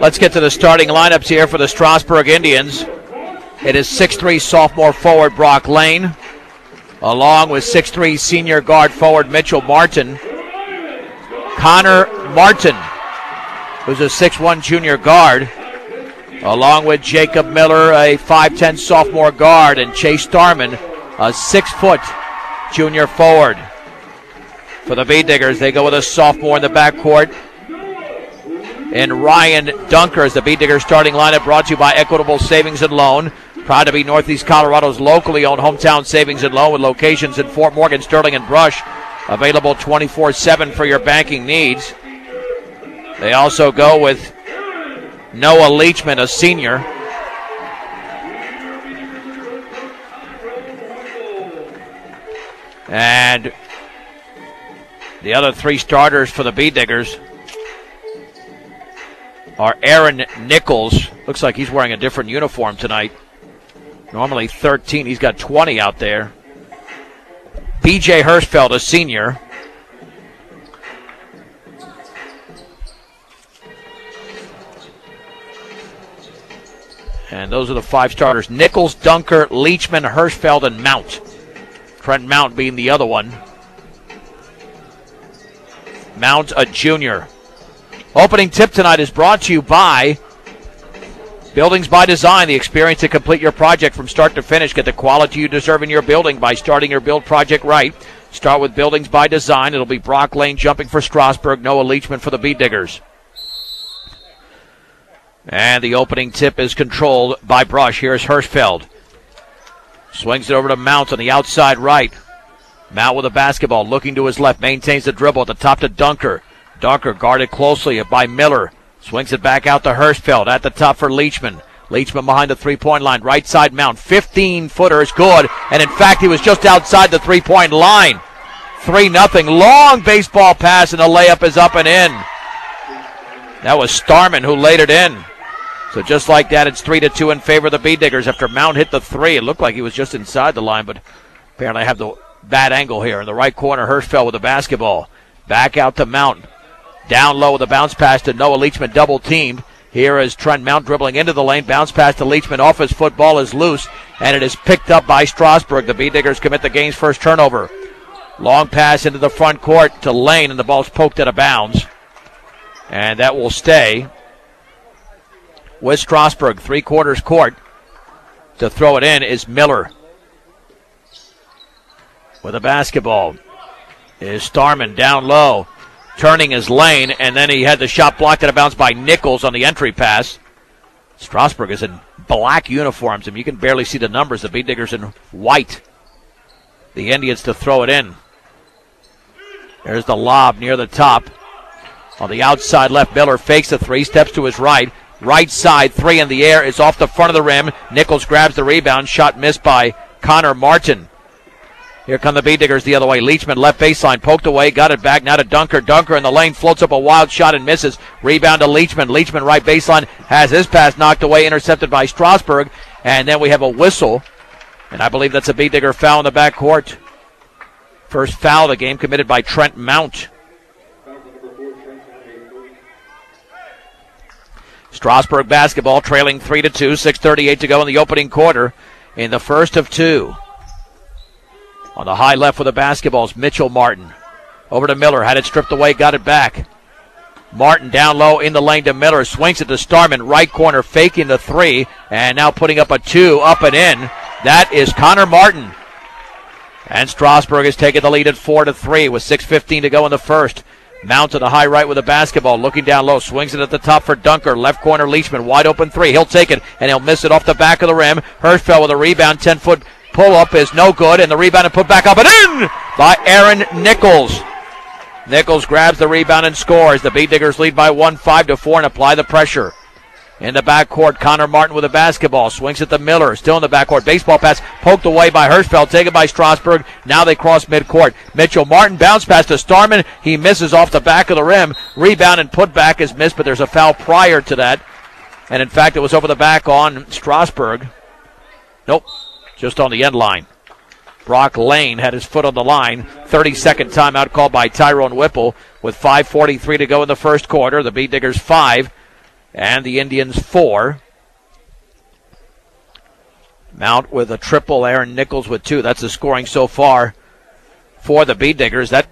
Let's get to the starting lineups here for the Strasburg Indians. It is 6'3" sophomore forward Brock Lane, along with 6'3" senior guard forward Mitchell Martin. Connor Martin, who's a 6'1" junior guard, along with Jacob Miller, a 5'10" sophomore guard, and Chase Starman, a 6-foot junior forward. For the Beetdiggers, they go with a sophomore in the backcourt, and Ryan Dunker as the Beetdiggers starting lineup, brought to you by Equitable Savings and Loan. Proud to be Northeast Colorado's locally owned hometown savings and loan with locations in Fort Morgan, Sterling, and Brush. Available 24/7 for your banking needs. They also go with Noah Leachman, a senior. And the other three starters for the Beetdiggers are Aaron Nichols. Looks like he's wearing a different uniform tonight. Normally 13. He's got 20 out there. B.J. Hirschfeld, a senior. And those are the five starters. Nichols, Dunker, Leachman, Hirschfeld, and Mount. Trent Mount being the other one. Mount, a junior. Opening tip tonight is brought to you by Buildings by Design, the experience to complete your project from start to finish. Get the quality you deserve in your building by starting your build project right. Start with Buildings by Design. It'll be Brock Lane jumping for Strasburg, Noah Leachman for the Beetdiggers. And the opening tip is controlled by Brush. Here's Hirschfeld. Swings it over to Mount on the outside right. Mount with a basketball, looking to his left, maintains the dribble at the top to Dunker. Dunker guarded closely by Miller. Swings it back out to Hirschfeld at the top for Leachman. Leachman behind the three-point line. Right side Mount. 15-footer is good. And in fact, he was just outside the three-point line. 3-0. Long baseball pass, and the layup is up and in. That was Starman who laid it in. So just like that, it's 3-2 in favor of the Beetdiggers after Mount hit the three. It looked like he was just inside the line, but apparently I have the bad angle here. In the right corner, Hirschfeld with the basketball. Back out to Mount. Down low with a bounce pass to Noah Leachman, double teamed. Here is Trent Mount dribbling into the lane. Bounce pass to Leachman. Off his foot, ball is loose, and it is picked up by Strasburg. The Beetdiggers commit the game's first turnover. Long pass into the front court to Lane, and the ball's poked out of bounds. And that will stay with Strasburg. Three-quarters court. To throw it in is Miller. With a basketball is Starman down low. Turning his Lane, and then he had the shot blocked out of bounds by Nichols on the entry pass. Strasburg is in black uniforms, and you can barely see the numbers. The Beetdiggers in white. The Indians to throw it in. There's the lob near the top. On the outside left, Miller fakes the three, steps to his right. Right side, three in the air, is off the front of the rim. Nichols grabs the rebound, shot missed by Connor Martin. Here come the Beetdiggers the other way. Leachman left baseline, poked away, got it back, now to Dunker. Dunker in the lane, floats up a wild shot and misses. Rebound to Leachman. Leachman right baseline, has his pass knocked away, intercepted by Strasburg. And then we have a whistle, and I believe that's a Beetdigger foul in the backcourt. First foul of the game committed by Trent Mount. Strasburg basketball trailing 3-2, 6:38 to go in the opening quarter in the first of two. On the high left with the basketball is Mitchell Martin. Over to Miller, had it stripped away, got it back. Martin down low in the lane to Miller, swings it to Starman, right corner, faking the three, and now putting up a two, up and in. That is Connor Martin. And Strasburg has taken the lead at 4-3 with 6:15 to go in the first. Mount to the high right with the basketball, looking down low, swings it at the top for Dunker. Left corner, Leachman, wide open three. He'll take it, and he'll miss it off the back of the rim. Hirschfeld with a rebound, 10-foot pull-up is no good, and the rebound and put back up and in by Aaron Nichols. Nichols grabs the rebound and scores. The Beetdiggers lead by 1, 5-4, and apply the pressure. In the backcourt, Connor Martin with a basketball. Swings it to Miller. Still in the backcourt. Baseball pass poked away by Hirschfeld. Taken by Strasburg. Now they cross midcourt. Mitchell Martin bounce pass to Starman. He misses off the back of the rim. Rebound and put back is missed, but there's a foul prior to that. And in fact, it was over the back on Strasburg. Nope. Just on the end line. Brock Lane had his foot on the line. 30-second timeout called by Tyrone Whipple with 5:43 to go in the first quarter. The Beetdiggers 5 and the Indians 4. Mount with a triple, Aaron Nichols with 2. That's the scoring so far for the Bee Diggers. That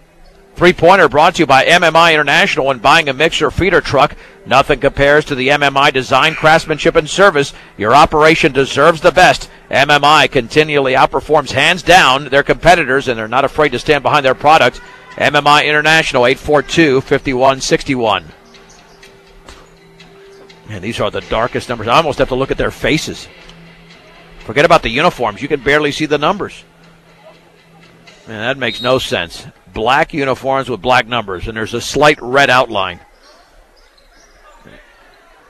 three-pointer brought to you by MMI International. When buying a mixer feeder truck, nothing compares to the MMI design, craftsmanship, and service. Your operation deserves the best. MMI continually outperforms hands down their competitors, and they're not afraid to stand behind their product. MMI International, 842-5161. Man, these are the darkest numbers. I almost have to look at their faces. Forget about the uniforms. You can barely see the numbers. Man, that makes no sense. Black uniforms with black numbers, and there's a slight red outline.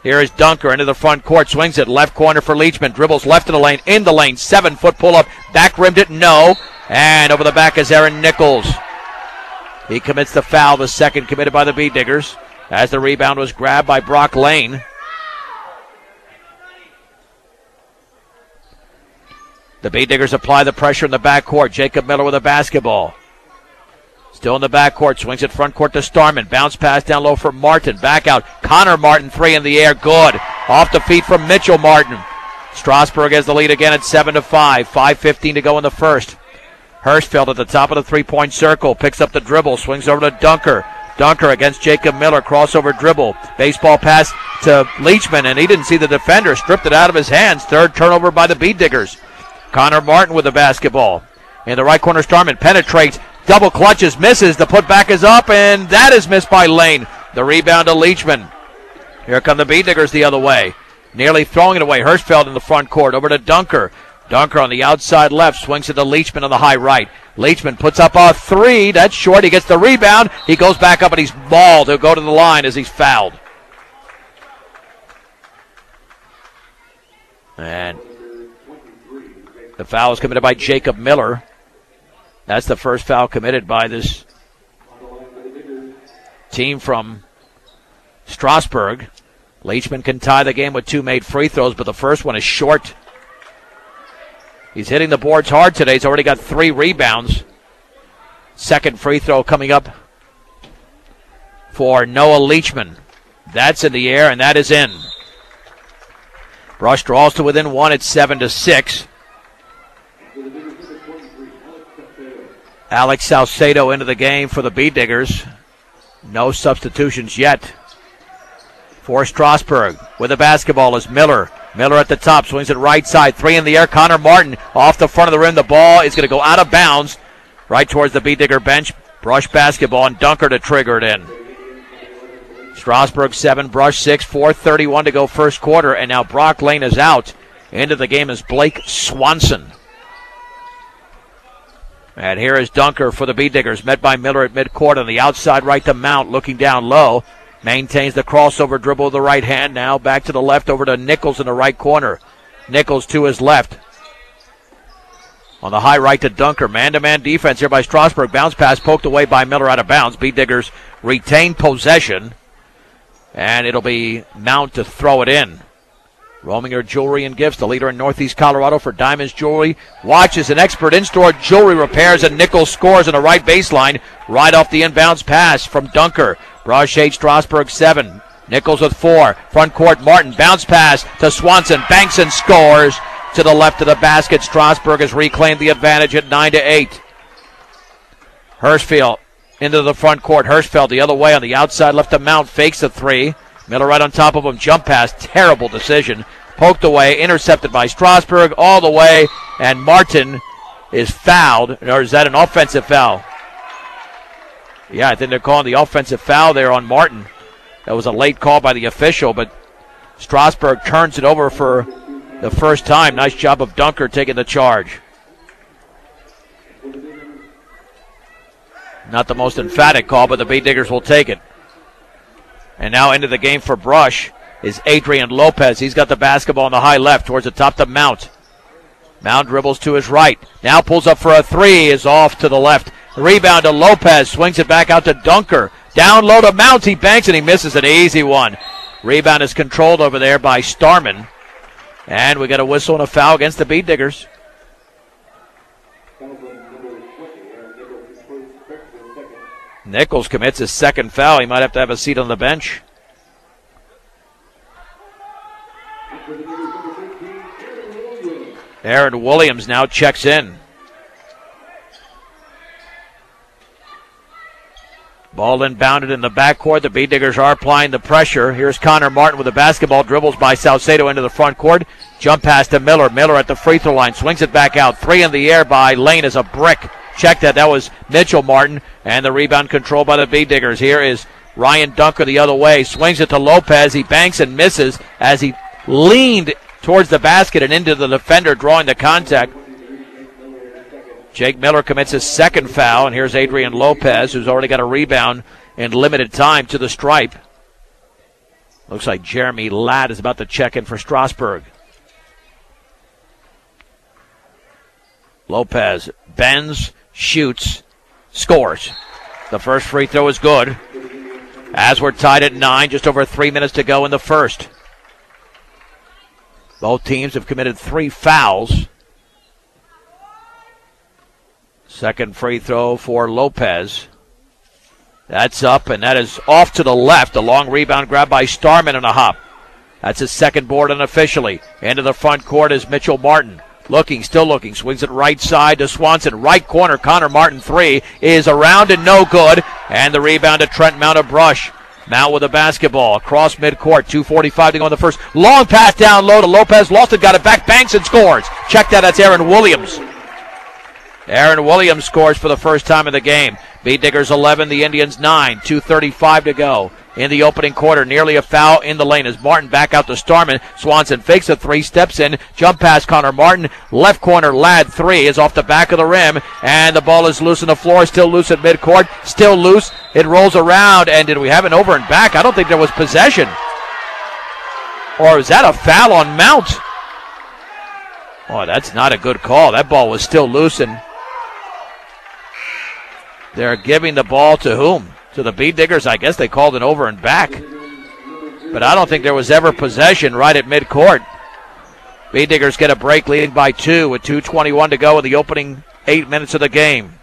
Here is Dunker into the front court, swings it left corner for Leachman, dribbles left of the lane, in the lane, 7-foot pull-up, back rimmed it, no, and over the back is Aaron Nichols. He commits the foul, the second committed by the Bee Diggers, as the rebound was grabbed by Brock Lane. The Bee Diggers apply the pressure in the backcourt. Jacob Miller with a basketball. Still in the backcourt, swings it front court to Starman. Bounce pass down low for Martin. Back out. Connor Martin, 3 in the air. Good. Off the feet from Mitchell Martin. Strasburg has the lead again at 7-5. 5:15 to go in the first. Hirschfeld at the top of the three-point circle. Picks up the dribble. Swings over to Dunker. Dunker against Jacob Miller. Crossover dribble. Baseball pass to Leachman, and he didn't see the defender. Stripped it out of his hands. Third turnover by the Bee Diggers. Connor Martin with the basketball. In the right corner, Starman penetrates. Double clutches, misses. The putback is up, and that is missed by Lane. The rebound to Leachman. Here come the Bee Diggers the other way. Nearly throwing it away. Hirschfeld in the front court. Over to Dunker. Dunker on the outside left. Swings it to Leachman on the high right. Leachman puts up a 3. That's short. He gets the rebound. He goes back up, and he's mauled. He'll go to the line as he's fouled. And the foul is committed by Jacob Miller. That's the first foul committed by this team from Strasburg. Leachman can tie the game with 2 made free throws, but the first one is short. He's hitting the boards hard today. He's already got 3 rebounds. Second free throw coming up for Noah Leachman. That's in the air, and that is in. Brush draws to within 1 at 7-6. Alex Salcedo into the game for the Bee Diggers. No substitutions yet. For Strasburg with the basketball is Miller. Miller at the top, swings it right side. 3 in the air. Connor Martin off the front of the rim. The ball is going to go out of bounds right towards the Bee Digger bench. Brush basketball and Dunker to trigger it in. Strasburg 7, Brush 6, 4:31 to go first quarter, and now Brock Lane is out. Into the game is Blake Swanson. And here is Dunker for the Bee Diggers, met by Miller at midcourt on the outside right to Mount, looking down low. Maintains the crossover dribble with the right hand. Now back to the left over to Nichols in the right corner. Nichols to his left. On the high right to Dunker. Man-to-man defense here by Strasburg. Bounce pass poked away by Miller out of bounds. Bee Diggers retain possession. And it'll be Mount to throw it in. Rominger Jewelry and Gifts, the leader in Northeast Colorado for diamonds jewelry. Watch is an expert in-store jewelry repairs, and Nichols scores on the right baseline right off the inbounds pass from Dunker. Brush 8, Strasburg 7. Nichols with 4. Front court, Martin. Bounce pass to Swanson. Banks and scores to the left of the basket. Strasburg has reclaimed the advantage at 9-8. Hirschfeld into the front court. Hirschfeld the other way on the outside left to Mount. Fakes a 3. Miller right on top of him. Jump pass. Terrible decision. Poked away. Intercepted by Strasburg all the way. And Martin is fouled. Or is that an offensive foul? Yeah, I think they're calling the offensive foul there on Martin. That was a late call by the official, but Strasburg turns it over for the first time. Nice job of Dunker taking the charge. Not the most emphatic call, but the Bee Diggers will take it. And now into the game for Brush is Adrian Lopez. He's got the basketball on the high left towards the top to Mount. Mount dribbles to his right. Now pulls up for a 3. Is off to the left. Rebound to Lopez. Swings it back out to Dunker. Down low to Mount. He banks and he misses an easy one. Rebound is controlled over there by Starman. And we got a whistle and a foul against the Bee Diggers. Nichols commits his second foul. He might have to have a seat on the bench. Aaron Williams now checks in. Ball inbounded in the backcourt. The Beat Diggers are applying the pressure. Here's Connor Martin with the basketball. Dribbles by Salcedo into the front court. Jump pass to Miller. Miller at the free throw line. Swings it back out. 3 in the air by Lane as a brick. Check that. That was Mitchell Martin. And the rebound controlled by the Beat Diggers. Here is Ryan Dunker the other way. Swings it to Lopez. He banks and misses as he leaned towards the basket and into the defender, drawing the contact. Jake Miller commits his second foul, and here's Adrian Lopez, who's already got a rebound in limited time to the stripe. Looks like Jeremy Ladd is about to check in for Strasburg. Lopez bends, shoots, scores. The first free throw is good. As we're tied at 9, just over 3 minutes to go in the first. Both teams have committed 3 fouls. Second free throw for Lopez. That's up, and that is off to the left. A long rebound grab by Starman and a hop. That's his second board unofficially. Into the front court is Mitchell Martin. Looking, still looking. Swings it right side to Swanson. Right corner, Connor Martin 3 is around and no good. And the rebound to Trent Mount of Brush. Mount with the basketball across midcourt. 2:45 to go in the first. Long pass down low to Lopez. Lost it, got it back, banks and scores. Check that, that's Aaron Williams. Aaron Williams scores for the first time in the game. Beat Diggers 11, the Indians 9. 2:35 to go in the opening quarter. Nearly a foul in the lane as Martin back out to Starman. Swanson fakes a 3, steps in. Jump pass Connor Martin. Left corner Ladd 3 is off the back of the rim. And the ball is loose on the floor. Still loose at midcourt. Still loose. It rolls around. And did we have an over and back? I don't think there was possession. Or is that a foul on Mount? Oh, that's not a good call. That ball was still loose, and they're giving the ball to whom? To the Beat Diggers. I guess they called it over and back. But I don't think there was ever possession right at midcourt. Beat Diggers get a break, leading by 2 with 2:21 to go in the opening 8 minutes of the game.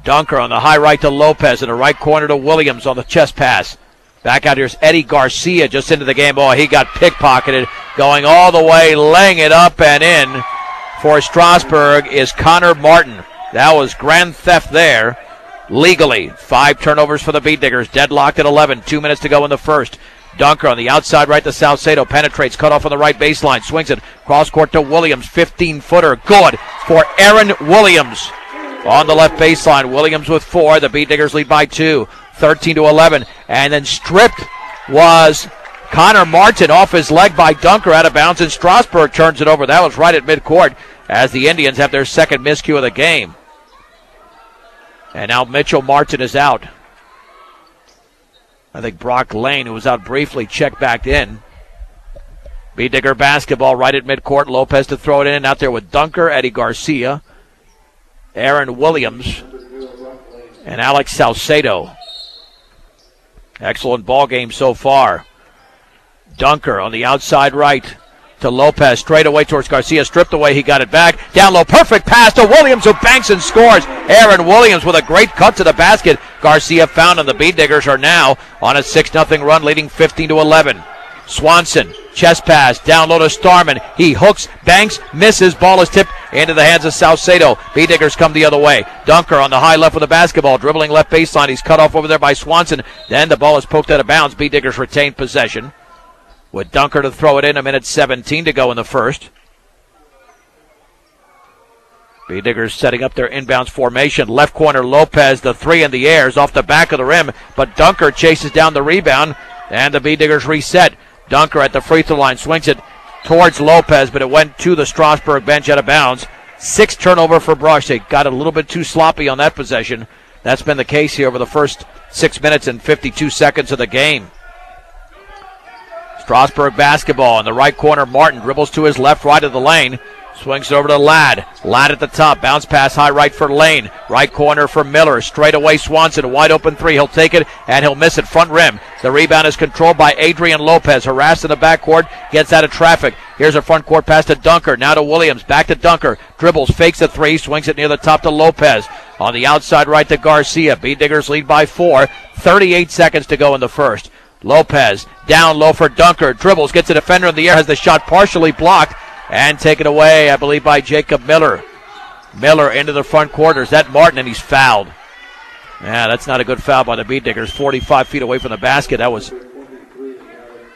Dunker on the high right to Lopez, in the right corner to Williams on the chest pass. Back out here's Eddie Garcia just into the game. Oh, he got pickpocketed. Going all the way, laying it up and in for Strasburg is Connor Martin. That was grand theft there, legally. 5 turnovers for the Beat Diggers, deadlocked at 11. 2 minutes to go in the first. Dunker on the outside right to Salcedo, penetrates, cut off on the right baseline, swings it cross court to Williams, 15-footer, good for Aaron Williams. On the left baseline, Williams with 4. The Beat Diggers lead by 2, 13-11, and then stripped was Connor Martin off his leg by Dunker, out of bounds, and Strasburg turns it over. That was right at midcourt as the Indians have their second miscue of the game. And now Mitchell Martin is out. I think Brock Lane, who was out briefly, checked back in. Beat Digger basketball right at midcourt. Lopez to throw it in, out there with Dunker, Eddie Garcia, Aaron Williams, and Alex Salcedo. Excellent ball game so far. Dunker on the outside right to Lopez, straight away towards Garcia, stripped away, he got it back, down low, perfect pass to Williams, who banks and scores. Aaron Williams with a great cut to the basket. Garcia found, and the Beat Diggers are now on a 6-0 run, leading 15-11. Swanson, chest pass, down low to Starman, he hooks, banks, misses, ball is tipped into the hands of Salcedo. Beat Diggers come the other way. Dunker on the high left with the basketball, dribbling left baseline, he's cut off over there by Swanson, then the ball is poked out of bounds. Beat Diggers retain possession, with Dunker to throw it in, 1:17 to go in the first. Beat Diggers setting up their inbounds formation. Left corner Lopez, the 3 in the air is off the back of the rim, but Dunker chases down the rebound, and the Beat Diggers reset. Dunker at the free throw line, swings it towards Lopez, but it went to the Strasburg bench out of bounds. 6 turnover for Brush. They got a little bit too sloppy on that possession. That's been the case here over the first 6 minutes and 52 seconds of the game. Strasburg basketball in the right corner. Martin dribbles to his left, right of the lane. Swings it over to Ladd. Ladd at the top. Bounce pass high right for Lane. Right corner for Miller. Straight away Swanson. A wide open 3. He'll take it and he'll miss it. Front rim. The rebound is controlled by Adrian Lopez. Harassed in the backcourt. Gets out of traffic. Here's a front court pass to Dunker. Now to Williams. Back to Dunker. Dribbles. Fakes a 3. Swings it near the top to Lopez. On the outside right to Garcia. Beat Diggers lead by 4. 38 seconds to go in the first. Lopez down low for Dunker. Dribbles, gets a defender in the air, has the shot partially blocked and taken away, I believe, by Jacob Miller. Miller into the front quarter. Is that Martin? And he's fouled. Yeah, that's not a good foul by the Beat Diggers. 45 feet away from the basket. That was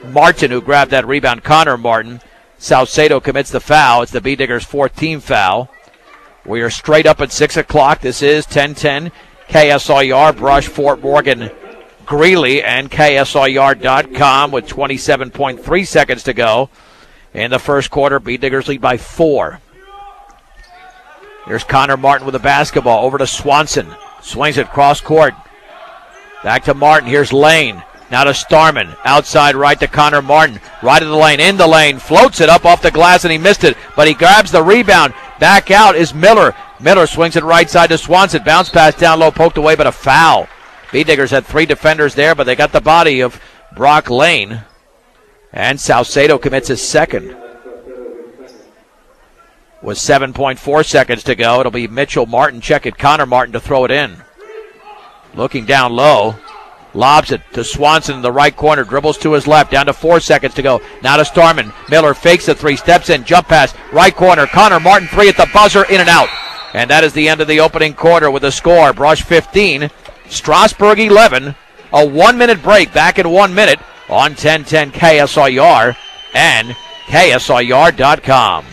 Martin who grabbed that rebound. Connor Martin. Salcedo commits the foul. It's the Beat Diggers' fourth team foul. We are straight up at 6 o'clock. This is 10-10 KSIR, Brush, Fort Morgan, Greeley, and KSIR.com with 27.3 seconds to go in the first quarter. Beat Diggers lead by 4. Here's Connor Martin with the basketball. Over to Swanson. Swings it cross court. Back to Martin. Here's Lane. Now to Starman. Outside right to Connor Martin. Right of the lane. In the lane. Floats it up off the glass and he missed it. But he grabs the rebound. Back out is Miller. Miller swings it right side to Swanson. Bounce pass down low. Poked away but a foul. Beat Diggers had 3 defenders there, but they got the body of Brock Lane. And Salcedo commits his second. With 7.4 seconds to go, it'll be Mitchell Martin checking Connor Martin to throw it in. Looking down low. Lobs it to Swanson in the right corner. Dribbles to his left. Down to 4 seconds to go. Now to Starman. Miller fakes the 3. Steps in. Jump pass. Right corner. Connor Martin 3 at the buzzer. In and out. And that is the end of the opening quarter with a score. Brush 15. Strasburg 11. A 1-minute break. Back in 1 minute on 10-10 KSIR and KSIR.com.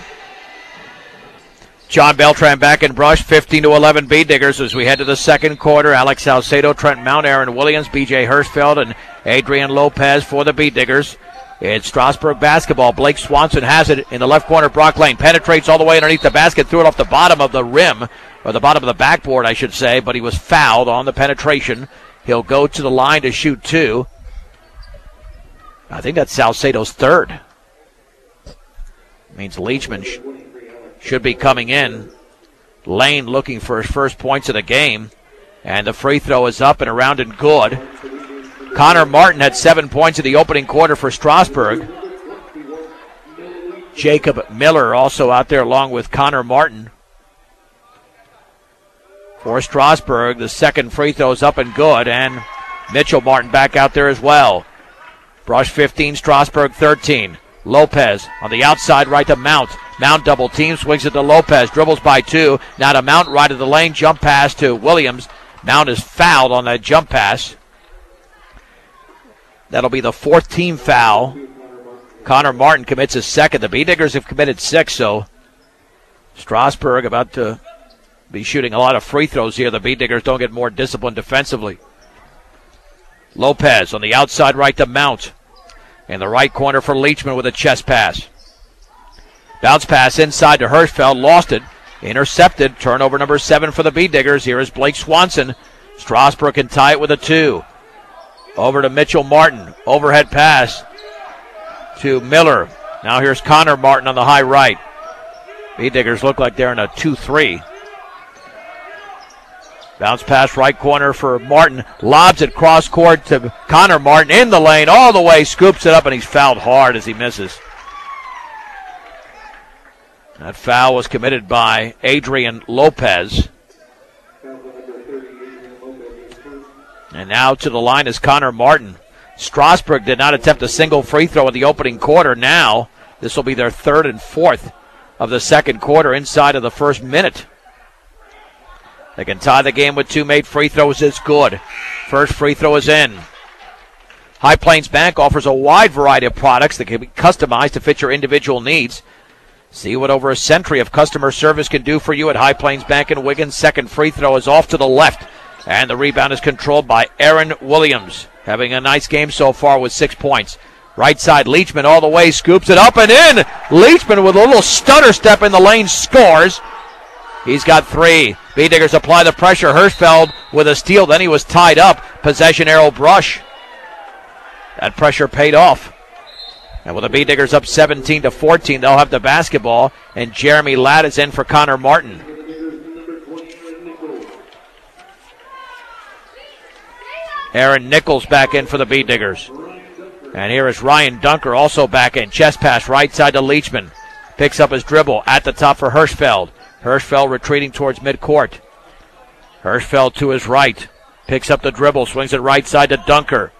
John Beltran back in Brush, 15-11 Beat Diggers as we head to the second quarter. Alex Salcedo, Trent Mount, Aaron Williams, B.J. Hirschfeld, and Adrian Lopez for the Beat Diggers. It's Strasburg basketball. Blake Swanson has it in the left corner. Brock Lane penetrates all the way underneath the basket, threw it off the bottom of the rim, or the bottom of the backboard, I should say, but he was fouled on the penetration. He'll go to the line to shoot 2. I think that's Salcedo's third. Means Leachman should be coming in. Lane looking for his first points of the game. And the free throw is up and around and good. Connor Martin had 7 points in the opening quarter for Strasburg. Jacob Miller also out there along with Connor Martin. For Strasburg, the second free throw is up and good. And Mitchell Martin back out there as well. Brush 15, Strasburg 13. Lopez on the outside right to Mount. Mount double team, swings it to Lopez, dribbles by 2. Now to Mount, right of the lane, jump pass to Williams. Mount is fouled on that jump pass. That'll be the 4th team foul. Connor Martin commits his second. The Beat Diggers have committed 6, so Strasburg about to be shooting a lot of free throws here. The Beat Diggers don't get more disciplined defensively. Lopez on the outside right to Mount. In the right corner for Leachman with a chest pass. Bounce pass inside to Hirschfeld. Lost it. Intercepted. Turnover number 7 for the Beat Diggers. Here is Blake Swanson. Strasburg can tie it with a 2. Over to Mitchell Martin. Overhead pass to Miller. Now here's Connor Martin on the high right. Beat Diggers look like they're in a 2-3. Bounce pass right corner for Martin. Lobs it cross court to Connor Martin in the lane all the way. Scoops it up and he's fouled hard as he misses. That foul was committed by Adrian Lopez. And now to the line is Connor Martin. Strasburg did not attempt a single free throw in the opening quarter. Now this will be their 3rd and 4th of the second quarter inside of the first minute. They can tie the game with 2 made free throws. It's good. First free throw is in. High Plains Bank offers a wide variety of products that can be customized to fit your individual needs. See what over a century of customer service can do for you at High Plains Bank in Wiggins. Second free throw is off to the left. And the rebound is controlled by Aaron Williams. Having a nice game so far with 6 points. Right side, Leachman all the way. Scoops it up and in. Leachman with a little stutter step in the lane scores. He's got 3. Beat Diggers apply the pressure. Hirschfeld with a steal. Then he was tied up. Possession arrow Brush. That pressure paid off. And with the Beat Diggers up 17-14, they'll have the basketball. And Jeremy Ladd is in for Connor Martin. Aaron Nichols back in for the Beat Diggers. And here is Ryan Dunker also back in. Chest pass right side to Leachman. Picks up his dribble at the top for Hirschfeld. Hirschfeld retreating towards midcourt. Hirschfeld to his right. Picks up the dribble. Swings it right side to Dunker.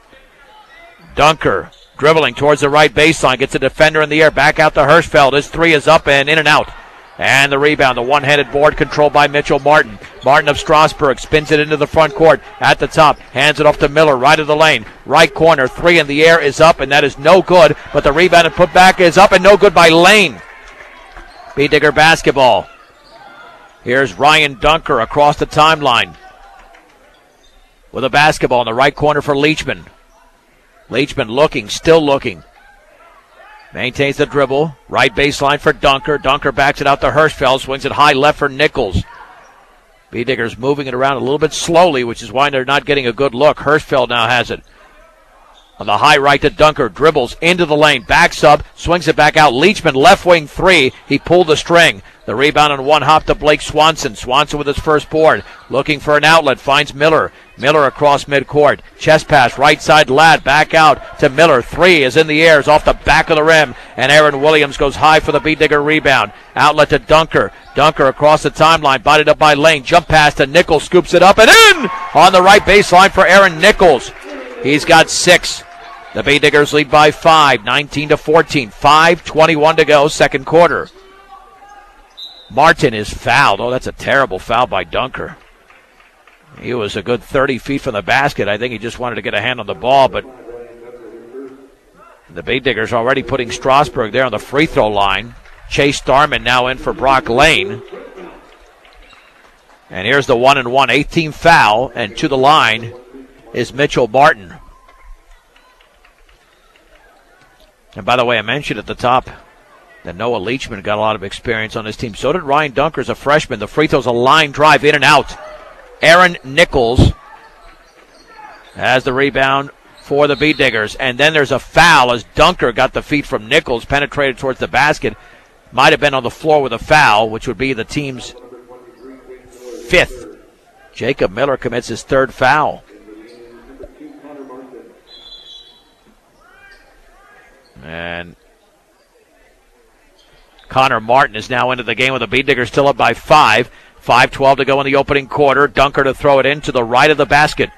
Dunker dribbling towards the right baseline, gets a defender in the air, back out to Hirschfeld. His three is up and in and out. And the rebound, the one-handed board controlled by Mitchell Martin. Martin of Strasburg spins it into the front court at the top, hands it off to Miller, right of the lane, right corner, three in the air is up, and that is no good, but the rebound and put back is up and no good by Lane. B. Digger basketball. Here's Ryan Dunker across the timeline with a basketball in the right corner for Leachman. Leachman looking, still looking. Maintains the dribble. Right baseline for Dunker. Dunker backs it out to Hirschfeld. Swings it high left for Nichols. B. Digger's moving it around a little bit slowly, which is why they're not getting a good look. Hirschfeld now has it. On the high right to Dunker. Dribbles into the lane. Backs up. Swings it back out. Leachman left wing three. He pulled the string. The rebound on one hop to Blake Swanson. Swanson with his first board. Looking for an outlet. Finds Miller. Miller across midcourt. Chest pass. Right side Ladd. Back out to Miller. Three is in the air. Is off the back of the rim. And Aaron Williams goes high for the B. Digger rebound. Outlet to Dunker. Dunker across the timeline. Bodied up by Lane. Jump pass to Nichols. Scoops it up and in! On the right baseline for Aaron Nichols. He's got 6. The B. Diggers lead by 5. 19-14. 5:21 to go. Second quarter. Martin is fouled. Oh, that's a terrible foul by Dunker. He was a good 30 feet from the basket. I think he just wanted to get a hand on the ball, but the B. Diggers already putting Strasburg there on the free throw line. Chase Starman now in for Brock Lane. And here's the 1-and-1, 18th foul, and to the line is Mitchell Martin. And by the way, I mentioned at the top that Noah Leachman got a lot of experience on his team. So did Ryan Dunker as a freshman. The free throw's a line drive in and out. Aaron Nichols has the rebound for the B. Diggers. And then there's a foul as Dunker got the feet from Nichols, penetrated towards the basket. Might have been on the floor with a foul, which would be the team's 5th. Jacob Miller commits his 3rd foul. And Connor Martin is now into the game with the B. Diggers still up by 5. 5:12 to go in the opening quarter. Dunker to throw it in to the right of the basket.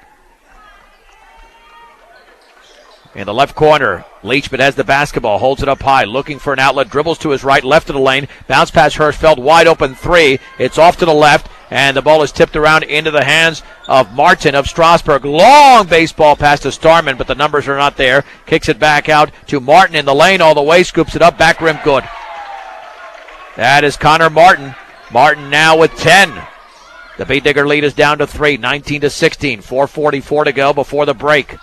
In the left corner, Leachman has the basketball, holds it up high, looking for an outlet, dribbles to his right, left of the lane, bounce past Hirschfeld, wide open three. It's off to the left, and the ball is tipped around into the hands of Martin of Strasburg. Long baseball pass to Starman, but the numbers are not there. Kicks it back out to Martin in the lane all the way, scoops it up, back rim good. That is Connor Martin. Martin now with 10. The B. Digger lead is down to 3, 19-16. 4:44 to go before the break.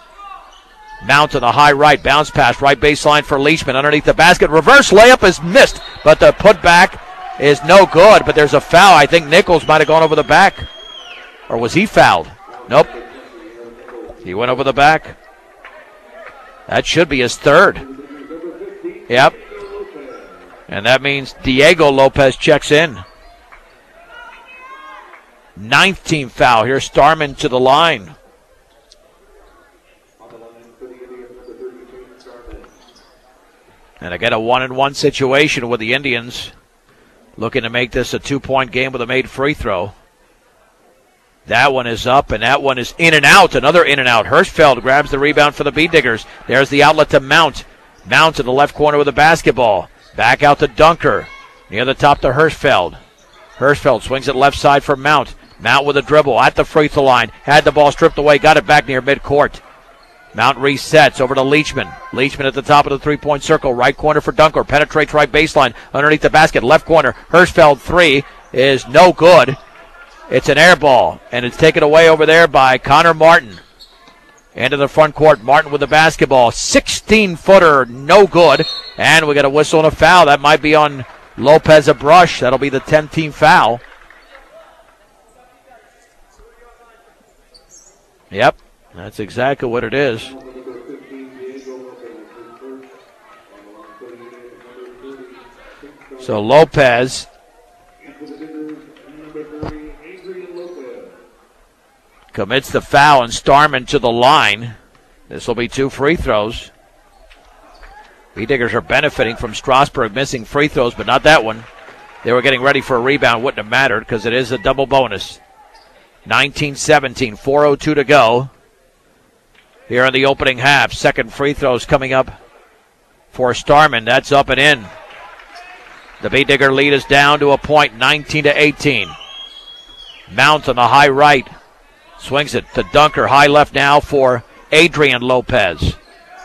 Mount to the high right, bounce pass, right baseline for Leachman underneath the basket. Reverse layup is missed, but the putback is no good. But there's a foul. I think Nichols might have gone over the back. Or was he fouled? Nope. He went over the back. That should be his 3rd. Yep. And that means Diego Lopez checks in. 9th team foul. Here's Starman to the line. And again, a 1-and-1 situation with the Indians looking to make this a 2-point game with a made free throw. That one is up, and that one is in and out. Another in and out. Hirschfeld grabs the rebound for the B. Diggers. There's the outlet to Mount. Mount to the left corner with the basketball. Back out to Dunker. Near the top to Hirschfeld. Hirschfeld swings it left side for Mount. Mount with a dribble at the free throw line. Had the ball stripped away. Got it back near midcourt. Mount resets over to Leachman. Leachman at the top of the three-point circle. Right corner for Dunker. Penetrates right baseline. Underneath the basket. Left corner. Hirschfeld 3 is no good. It's an air ball. And it's taken away over there by Connor Martin. Into the front court. Martin with the basketball. 16-footer. No good. And we got a whistle and a foul. That might be on Lopez a brush. That'll be the 10th team foul. Yep. That's exactly what it is. So Lopez commits the foul and Starman to the line. This will be 2 free throws. B-Diggers are benefiting from Strasburg missing free throws, but not that one. They were getting ready for a rebound. Wouldn't have mattered because it is a double bonus. 19-17, 4:02 to go here in the opening half. Second free throws coming up for Starman. That's up and in. The Bee Digger lead is down to a point, 19-18. Mount on the high right. Swings it to Dunker. High left now for Adrian Lopez.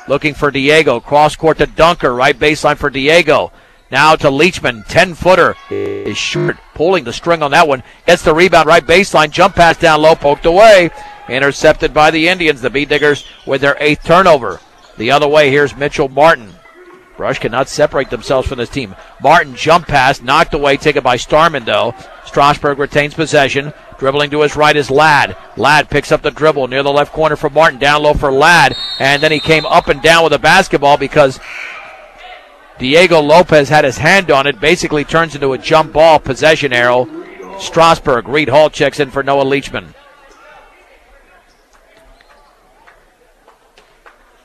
Looking for Diego. Cross court to Dunker. Right baseline for Diego. Now to Leachman. 10-footer is short. Pulling the string on that one. Gets the rebound. Right baseline. Jump pass down low. Poked away. Intercepted by the Indians. The Bee Diggers with their 8th turnover. The other way, here's Mitchell Martin. Brush cannot separate themselves from this team. Martin jump pass, knocked away, taken by Starman though. Strasburg retains possession. Dribbling to his right is Ladd. Ladd picks up the dribble near the left corner for Martin. Down low for Ladd. And then he came up and down with the basketball because Diego Lopez had his hand on it. Basically turns into a jump ball, possession arrow. Strasburg. Reed Hall checks in for Noah Leachman.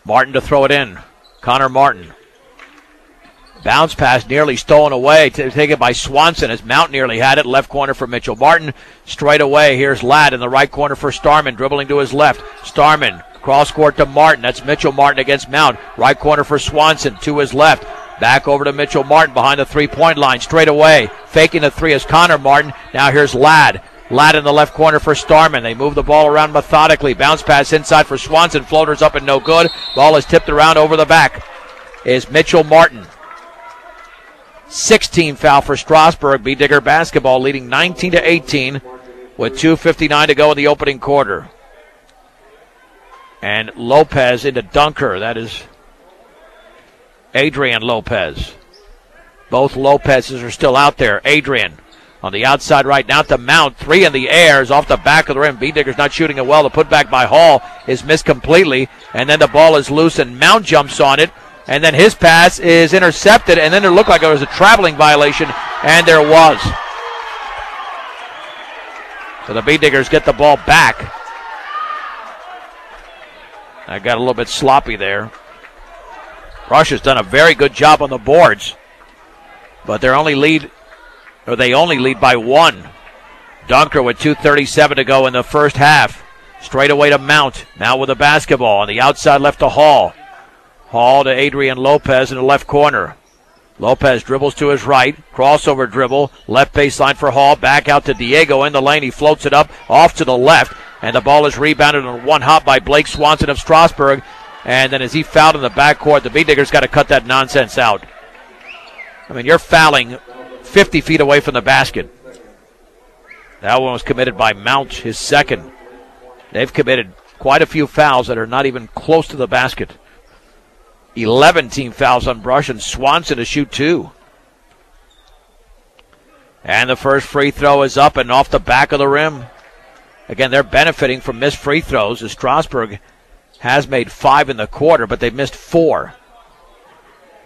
Martin to throw it in. Connor Martin. Bounce pass nearly stolen away, taken by Swanson as Mount nearly had it. Left corner for Mitchell Martin. Straight away, here's Ladd in the right corner for Starman, dribbling to his left. Starman, cross court to Martin. That's Mitchell Martin against Mount. Right corner for Swanson, to his left. Back over to Mitchell Martin behind the three-point line. Straight away, faking the three is Connor Martin. Now here's Ladd. Ladd in the left corner for Starman. They move the ball around methodically. Bounce pass inside for Swanson. Floaters up and no good. Ball is tipped around over the back. Is Mitchell Martin. 16 foul for Strasburg. Bee Digger basketball leading 19-18 with 2:59 to go in the opening quarter. And Lopez into Dunker. That is Adrian Lopez. Both Lopez's are still out there. Adrian on the outside right now to Mount. Three in the air is off the back of the rim. Bee Digger's not shooting it well. The putback by Hall is missed completely. And then the ball is loose and Mount jumps on it. And then his pass is intercepted, and then it looked like it was a traveling violation, and there was. So the Bee Diggers get the ball back. I got a little bit sloppy there. Rush has done a very good job on the boards, but they only lead by one. Dunker with 2:37 to go in the first half. Straight away to Mount. Now with the basketball on the outside left to Hall. Hall to Adrian Lopez in the left corner. Lopez dribbles to his right. Crossover dribble. Left baseline for Hall. Back out to Diego in the lane. He floats it up off to the left. And the ball is rebounded on one hop by Blake Swanson of Strasburg. And then as he fouled in the backcourt, the Bee Diggers got to cut that nonsense out. I mean, you're fouling 50 feet away from the basket. That one was committed by Mount, his second. They've committed quite a few fouls that are not even close to the basket. 11 team fouls on Brush, and Swanson to shoot 2. And the first free throw is up and off the back of the rim. Again, they're benefiting from missed free throws as Strasburg has made 5 in the quarter, but they've missed 4.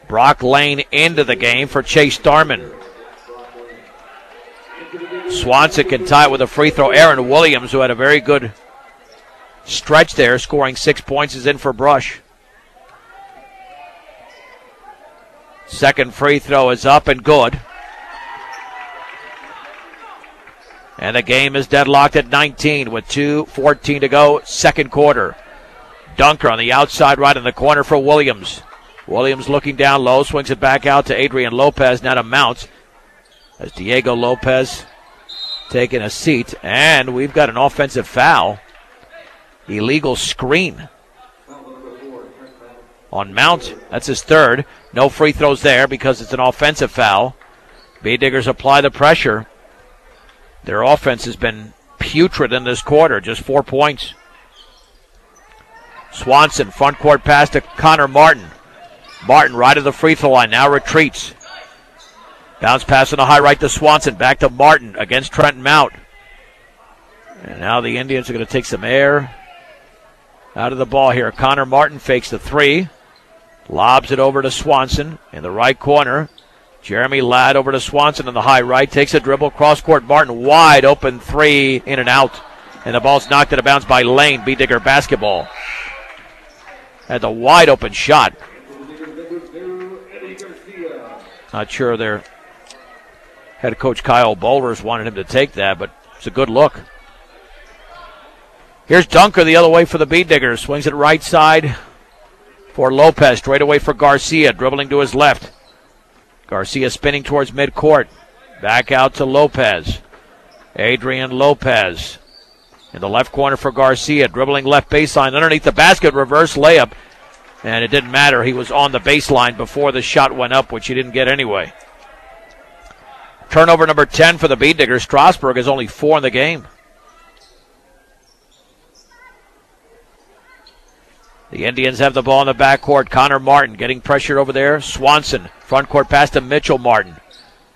Brock Lane into the game for Chase Starman. Swanson can tie it with a free throw. Aaron Williams, who had a very good stretch there, scoring 6 points, is in for Brush. Second free throw is up and good. And the game is deadlocked at 19 with 2:14 to go, second quarter. Dunker on the outside right in the corner for Williams. Williams looking down low, swings it back out to Adrian Lopez, now to Mount. As Diego Lopez taking a seat. And we've got an offensive foul. Illegal screen on Mount. That's his third. No free throws there because it's an offensive foul. Bee Diggers apply the pressure. Their offense has been putrid in this quarter, just 4 points. Swanson, front court pass to Connor Martin. Martin right of the free throw line, now retreats. Bounce pass on the high right to Swanson, back to Martin against Trenton Mount. And now the Indians are going to take some air out of the ball here. Connor Martin fakes the three. Lobs it over to Swanson in the right corner. Jeremy Ladd over to Swanson in the high right. Takes a dribble. Cross court. Martin wide open three. In and out. And the ball's knocked out of bounds by Lane. Bee Digger basketball. Had the wide open shot. Not sure their head coach Kyle Bowlers wanted him to take that, but it's a good look. Here's Dunker the other way for the Bead Diggers. Swings it right side for Lopez. Straight away for Garcia. Dribbling to his left. Garcia spinning towards midcourt. Back out to Lopez. Adrian Lopez in the left corner for Garcia. Dribbling left baseline underneath the basket. Reverse layup. And it didn't matter. He was on the baseline before the shot went up, which he didn't get anyway. Turnover number 10 for the Bead Diggers. Strasburg has only 4 in the game. The Indians have the ball in the backcourt. Connor Martin getting pressure over there. Swanson, front court pass to Mitchell Martin.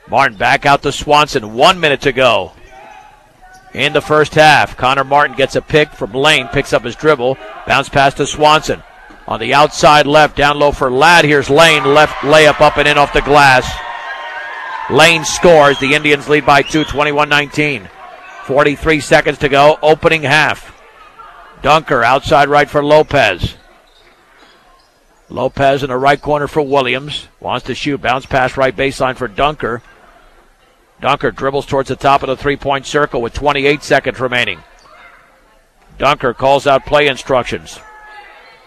Martin back out to Swanson. 1 minute to go in the first half. Connor Martin gets a pick from Lane. Picks up his dribble. Bounce pass to Swanson. On the outside left, down low for Ladd. Here's Lane. Left layup up and in off the glass. Lane scores. The Indians lead by 2, 21-19. 43 seconds to go. Opening half. Dunker outside right for Lopez. Lopez in the right corner for Williams. Wants to shoot. Bounce pass right baseline for Dunker. Dunker dribbles towards the top of the three-point circle with 28 seconds remaining. Dunker calls out play instructions.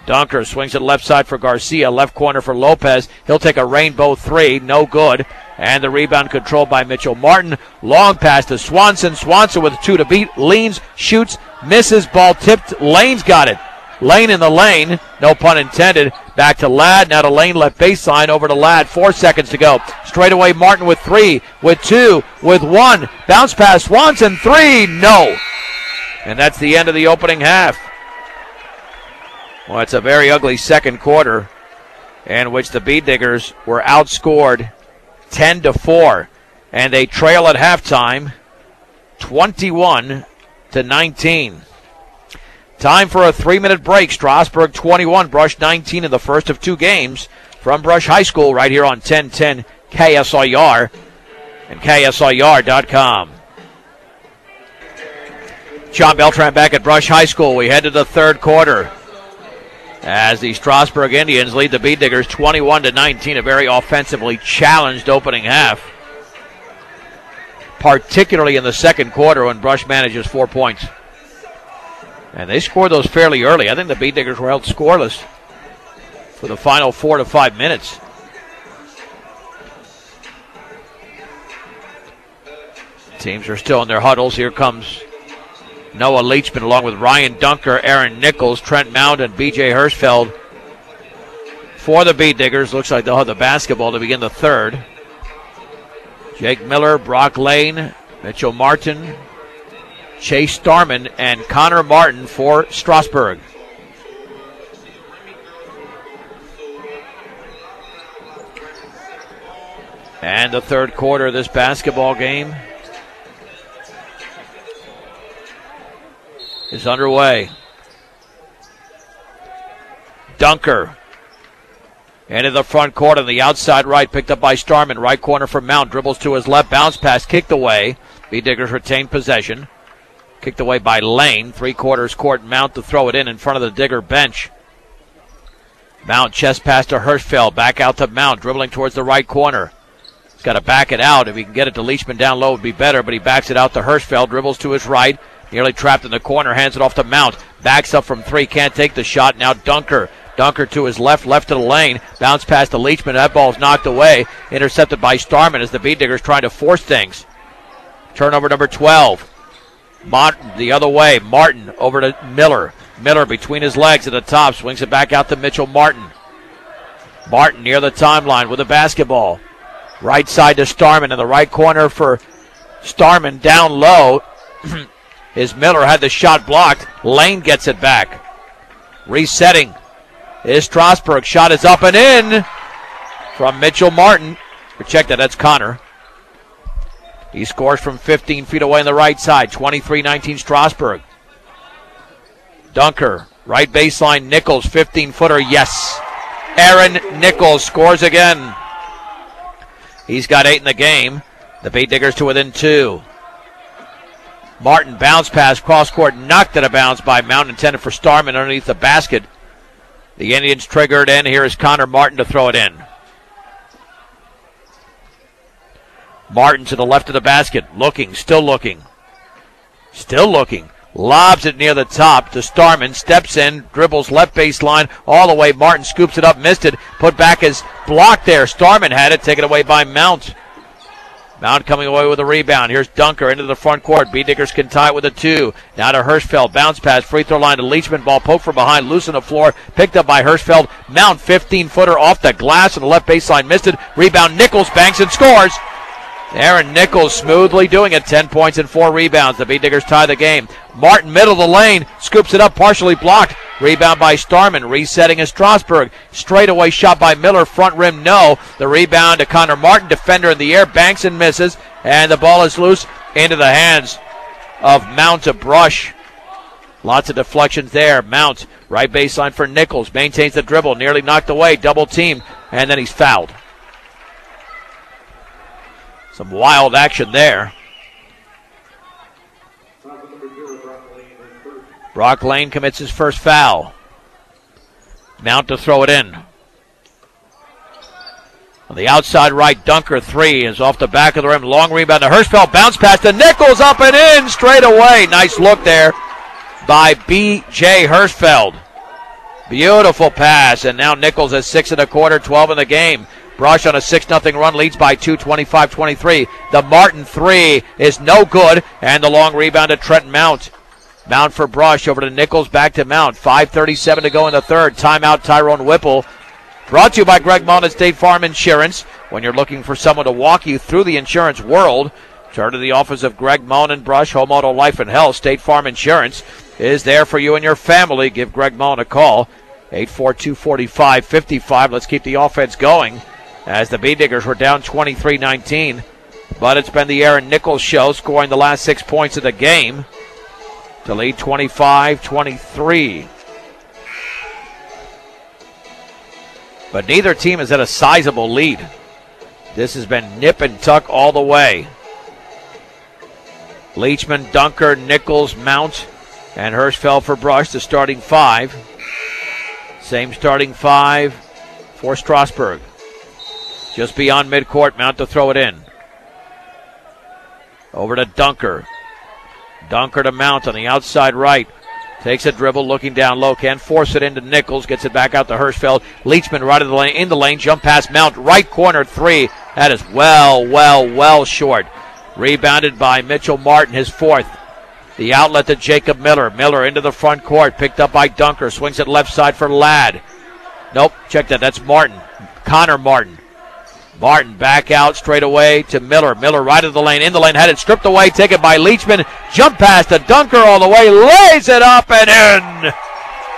Dunker swings it left side for Garcia. Left corner for Lopez. He'll take a rainbow three. No good. And the rebound controlled by Mitchell Martin. Long pass to Swanson. Swanson with 2 to beat. Leans, shoots, misses. Ball tipped. Lane's got it. Lane in the lane. No pun intended. Back to Ladd. Now to Lane left baseline. Over to Ladd. 4 seconds to go. Straight away Martin with 3, with 2, with 1. Bounce pass Swanson. 3. No. And that's the end of the opening half. Well, it's a very ugly second quarter in which the Bead Diggers were outscored 10-4. And they trail at halftime 21-19. Time for a 3-minute break. Strasburg 21, Brush 19 in the first of 2 games from Brush High School right here on 1010 KSIR and KSIR.com. John Beltran back at Brush High School. We head to the third quarter as the Strasburg Indians lead the Bead Diggers 21-19, a very offensively challenged opening half, particularly in the second quarter when Brush manages 4 points. And they scored those fairly early. I think the Bead Diggers were held scoreless for the final 4 to 5 minutes. Teams are still in their huddles. Here comes Noah Leachman along with Ryan Dunker, Aaron Nichols, Trent Mound, and B.J. Hirschfeld for the Bead Diggers. Looks like they'll have the basketball to begin the third. Jake Miller, Brock Lane, Mitchell Martin, Chase Starman, and Connor Martin for Strasburg. And the third quarter of this basketball game is underway. Dunker into the front court on the outside right, picked up by Starman. Right corner for Mount, dribbles to his left, bounce pass, kicked away. Bead Diggers retain possession. Kicked away by Lane. 3/4 court. Mount to throw it in front of the Digger bench. Mount chest pass to Hirschfeld. Back out to Mount. Dribbling towards the right corner. He's got to back it out. If he can get it to Leachman down low, it would be better, but he backs it out to Hirschfeld. Dribbles to his right. Nearly trapped in the corner. Hands it off to Mount. Backs up from 3. Can't take the shot. Now Dunker. Dunker to his left. Left to the lane. Bounce pass to Leachman. That ball's knocked away. Intercepted by Starman as the Bead Diggers trying to force things. Turnover number 12. Martin the other way. Martin over to Miller. Miller between his legs at the top. Swings it back out to Mitchell Martin. Martin near the timeline with the basketball. Right side to Starman in the right corner for Starman. Down low. His Miller had the shot blocked. Lane gets it back. Resetting is Strasburg. Shot is up and in from Mitchell Martin. Check that. That's Connor. He scores from 15 feet away on the right side. 23-19 Strasburg. Dunker. Right baseline. Nichols. 15-footer. Yes. Aaron Nichols scores again. He's got 8 in the game. The Bead Diggers to within 2. Martin bounce pass. Cross court. Knocked out of bounds by Mount. Intended for Starman underneath the basket. The Indians triggered in. Here is Connor Martin to throw it in. Martin to the left of the basket. Looking. Still looking. Still looking. lobs it near the top to Starman, steps in, dribbles left baseline all the way. Martin scoops it up, missed it, put back his block there. Starman had it, taken away by Mount. Mount coming away with a rebound. Here's Dunker into the front court. B-Diggers can tie it with a 2. Now to Hirschfeld. Bounce pass, free throw line to Leachman. Ball poked from behind, loose on the floor. Picked up by Hirschfeld. Mount 15-footer off the glass on the left baseline. Missed it. Rebound. Nichols banks and scores. Aaron Nichols smoothly doing it. 10 points and 4 rebounds. The B-Diggers tie the game. Martin, middle of the lane, scoops it up, partially blocked. Rebound by Starman, resetting is Strasburg. Straightaway shot by Miller, front rim, no. The rebound to Connor Martin, defender in the air, banks and misses. And the ball is loose into the hands of Mount to Brush. Lots of deflections there. Mount, right baseline for Nichols, maintains the dribble, nearly knocked away, double team, and then he's fouled. Some wild action there. Brock Lane commits his first foul. Mount to throw it in. On the outside right, Dunker 3 is off the back of the rim. Long rebound to Hirschfeld. Bounce pass to Nichols, up and in straight away. Nice look there by B.J. Hirschfeld. Beautiful pass, and now Nichols has 6 1/4, 12 in the game. Brush on a 6-0 run, leads by 2, 25-23. The Martin 3 is no good, and the long rebound to Trent Mount. Mount for Brush, over to Nichols, back to Mount. 5:37 to go in the third. Timeout, Tyrone Whipple. Brought to you by Greg Mullen at State Farm Insurance. When you're looking for someone to walk you through the insurance world, turn to the office of Greg Mullen and Brush, Home Auto Life and Health. State Farm Insurance is there for you and your family. Give Greg Mullen a call, 842-4555. Let's keep the offense going as the B-Diggers were down 23-19. But it's been the Aaron Nichols show, scoring the last 6 points of the game to lead 25-23. But neither team has had a sizable lead. This has been nip and tuck all the way. Leachman, Dunker, Nichols, Mount, and Hirschfeld for Brush, the starting 5. Same starting 5 for Strasburg. Just beyond midcourt, Mount to throw it in. Over to Dunker. Dunker to Mount on the outside right. Takes a dribble, looking down low. Can't force it into Nichols. Gets it back out to Hirschfeld. Leachman right in the lane. Jump pass Mount. Right corner 3. That is well short. Rebounded by Mitchell Martin, his 4th. The outlet to Jacob Miller. Miller into the front court. Picked up by Dunker. Swings it left side for Ladd. Nope, check that. That's Martin. Connor Martin. Martin back out straight away to Miller. Miller right of the lane. In the lane. Had it stripped away. Taken by Leachman. Jump pass to Dunker all the way. Lays it up and in.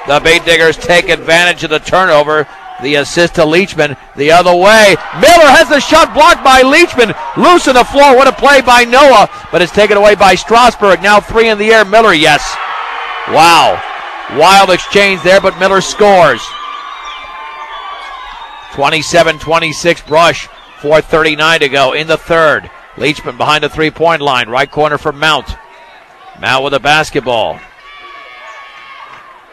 The B-Diggers take advantage of the turnover. The assist to Leachman the other way. Miller has the shot blocked by Leachman. Loose on the floor. What a play by Noah. But it's taken away by Strasburg. Now 3 in the air. Miller, yes. Wow. Wild exchange there, but Miller scores. 27-26 Brush. 4:39 to go in the third. Leachman behind the three-point line. Right corner for Mount. Mount with a basketball.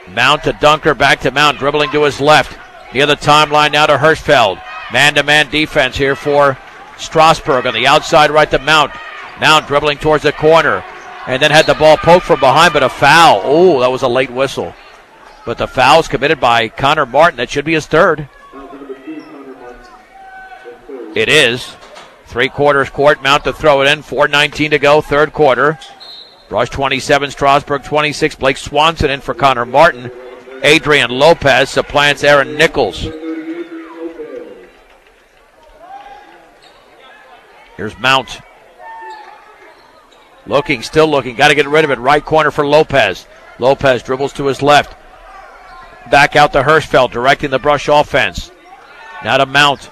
Mount to Dunker. Back to Mount. Dribbling to his left. Near the timeline now to Hirschfeld. Man-to-man defense here for Strasburg on the outside right to Mount. Mount dribbling towards the corner. And then had the ball poked from behind, but a foul. Oh, that was a late whistle. But the foul's committed by Connor Martin. That should be his 3rd. It is. 3/4 court. Mount to throw it in. 4:19 to go. 3rd quarter. Brush 27, Strasburg 26. Blake Swanson in for Connor Martin. Adrian Lopez supplants Aaron Nichols. Here's Mount. Still looking. Got to get rid of it. Right corner for Lopez. Lopez dribbles to his left. Back out to Hirschfeld, directing the Brush offense. Now to Mount.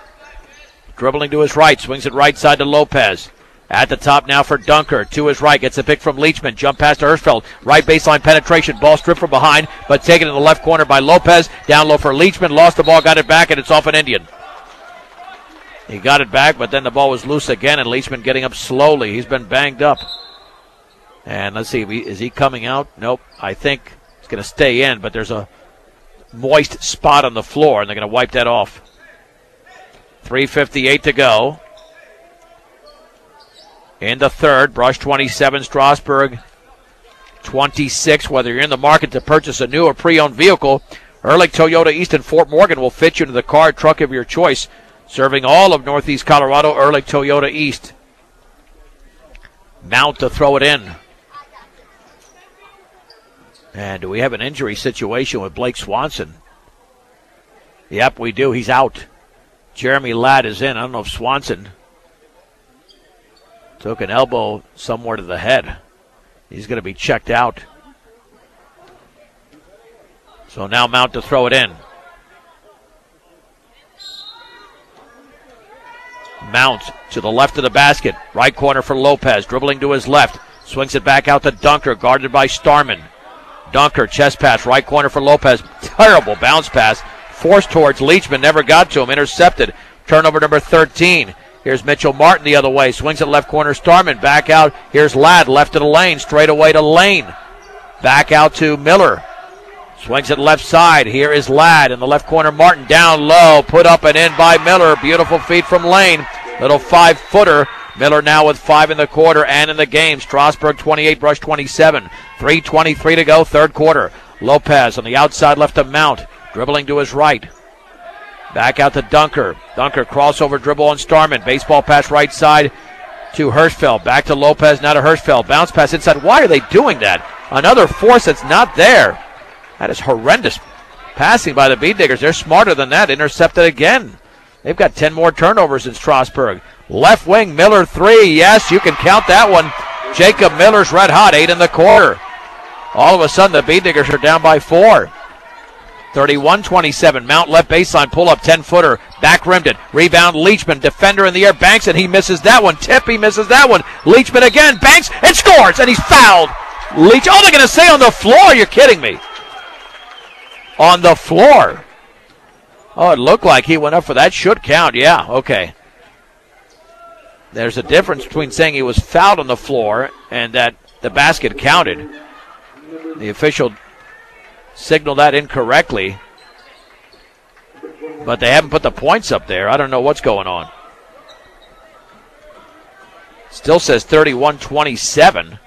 Dribbling to his right. Swings it right side to Lopez. At the top now for Dunker. To his right. Gets a pick from Leachman. Jump pass to Hirschfeld. Right baseline penetration. Ball stripped from behind, but taken in the left corner by Lopez. Down low for Leachman. Lost the ball. Got it back, and it's off an Indian. He got it back, but then the ball was loose again, and Leachman getting up slowly. He's been banged up. And let's see. Is he coming out? Nope. I think he's going to stay in, but there's a moist spot on the floor, and they're going to wipe that off. 3:58 to go. In the third, Brush 27, Strasburg 26. Whether you're in the market to purchase a new or pre-owned vehicle, Ehrlich Toyota East in Fort Morgan will fit you into the car or truck of your choice. Serving all of Northeast Colorado, Ehrlich Toyota East. Mount to throw it in. And do we have an injury situation with Blake Swanson? Yep, we do. He's out. Jeremy Ladd is in. I don't know if Swanson took an elbow somewhere to the head. He's going to be checked out. So now Mount to throw it in. Mount to the left of the basket. Right corner for Lopez. Dribbling to his left. Swings it back out to Dunker. Guarded by Starman. Dunker, chest pass. Right corner for Lopez. Terrible bounce pass. Forced towards Leachman. Never got to him. Intercepted. Turnover number 13. Here's Mitchell Martin the other way. Swings it left corner. Starman. Back out. Here's Ladd. Left of the lane. Straight away to Lane. Back out to Miller. Swings it left side. Here is Ladd in the left corner. Martin down low. Put up and in by Miller. Beautiful feed from Lane. Little 5-footer. Miller now with 5 in the quarter and in the game. Strasburg 28, Brush 27. 3:23 to go, third quarter. Lopez on the outside left of Mount. Dribbling to his right. Back out to Dunker. Dunker crossover dribble on Starman. Baseball pass right side to Hirschfeld. Back to Lopez, now to Hirschfeld. Bounce pass inside. Why are they doing that? Another force that's not there. That is horrendous passing by the Beatdiggers. They're smarter than that. Intercepted again. They've got 10 more turnovers in Strasburg. Left wing, Miller 3. Yes, you can count that one. Jacob Miller's red hot, 8 in the quarter. All of a sudden, the Beatdiggers are down by 4. 31-27. Mount left baseline, pull up 10-footer. Back rimmed it. Rebound, Leachman. Defender in the air, banks, and he misses that one. Tip, he misses that one. Leachman again, banks, and scores, and he's fouled. Leach, oh, they're going to say on the floor. You're kidding me. On the floor. Oh, it looked like he went up for that. Should count. Yeah, okay. There's a difference between saying he was fouled on the floor and that the basket counted. The official signaled that incorrectly. But they haven't put the points up there. I don't know what's going on. Still says 31-27.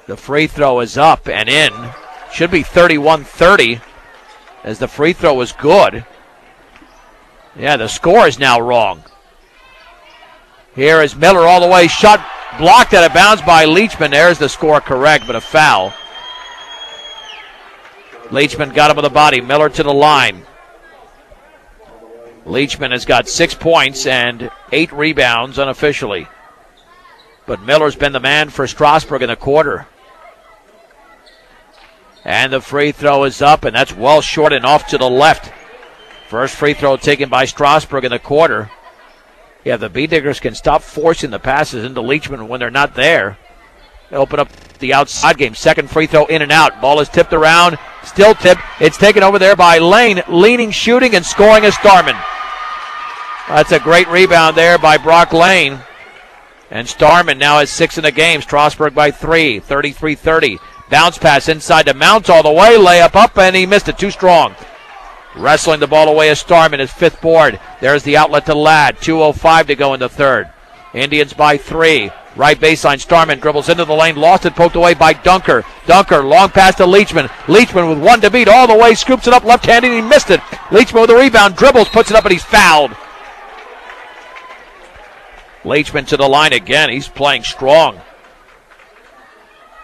The free throw is up and in. Should be 31-30 as the free throw was good. Yeah, the score is now wrong. Here is Miller all the way. Shot blocked out of bounds by Leachman. There's the score correct, but a foul. Leachman got him with the body. Miller to the line. Leachman has got 6 points and 8 rebounds unofficially. But Miller's been the man for Strasburg in the quarter. And the free throw is up, and that's well short and off to the left. First free throw taken by Strasburg in the quarter. Yeah, the Beatdiggers can stop forcing the passes into Leachman when they're not there. They open up the outside game. Second free throw in and out. Ball is tipped around. Still tipped. It's taken over there by Lane. Leaning, shooting, and scoring is Starman. That's a great rebound there by Brock Lane. And Starman now has 6 in the game. Strasburg by 3. 33-30. Bounce pass inside to Mount all the way. Layup up, and he missed it. Too strong. Wrestling the ball away is Starman, his 5th board. There's the outlet to Ladd. 2:05 to go in the third. Indians by 3. Right baseline, Starman dribbles into the lane. Lost it, poked away by Dunker. Dunker, long pass to Leachman. Leachman with 1 to beat all the way. Scoops it up left-handed, he missed it. Leachman with a rebound, dribbles, puts it up, and he's fouled. Leachman to the line again. He's playing strong.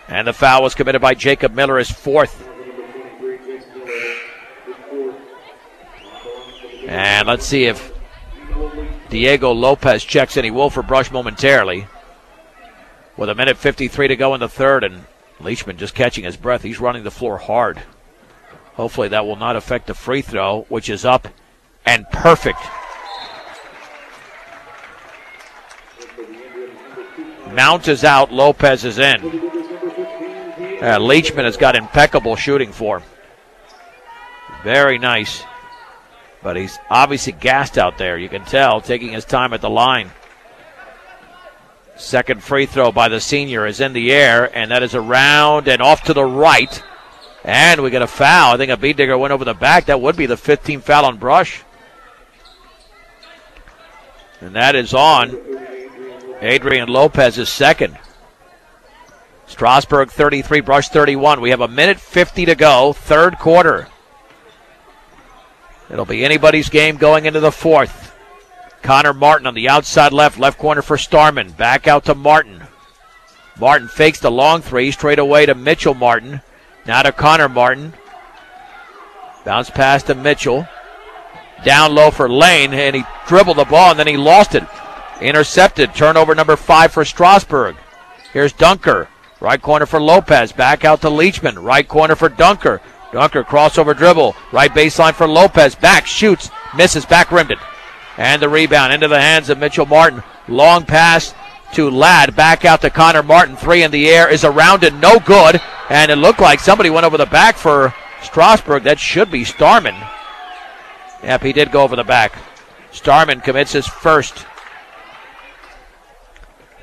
And the foul was committed by Jacob Miller, his 4th. And let's see if Diego Lopez checks in. He will for Brush momentarily. With 1:53 to go in the third, and Leachman just catching his breath. He's running the floor hard. Hopefully that will not affect the free throw, which is up and perfect. Mount is out. Lopez is in. Leachman has got impeccable shooting for him. Very nice. But he's obviously gassed out there. You can tell, taking his time at the line. Second free throw by the senior is in the air, and that is around and off to the right. And we get a foul. I think a Beatdigger went over the back. That would be the 15th foul on Brush. And that is on Adrian Lopez's second. Strasburg 33, Brush 31. We have 1:50 to go, third quarter. It'll be anybody's game going into the fourth. Connor Martin on the outside left corner for Starman. Back out to Martin. Martin fakes the long three, straight away to Mitchell Martin. Now to Connor Martin. Bounce pass to Mitchell. Down low for Lane, and he dribbled the ball, and then he lost it. Intercepted. Turnover number 5 for Strasburg. Here's Dunker. Right corner for Lopez. Back out to Leachman. Right corner for Dunker. Dunker crossover dribble. Right baseline for Lopez. Back, shoots, misses, back rimmed it. And the rebound into the hands of Mitchell Martin. Long pass to Ladd. Back out to Connor Martin. 3 in the air is around it. No good. And it looked like somebody went over the back for Strasburg. That should be Starman. Yep, he did go over the back. Starman commits his first.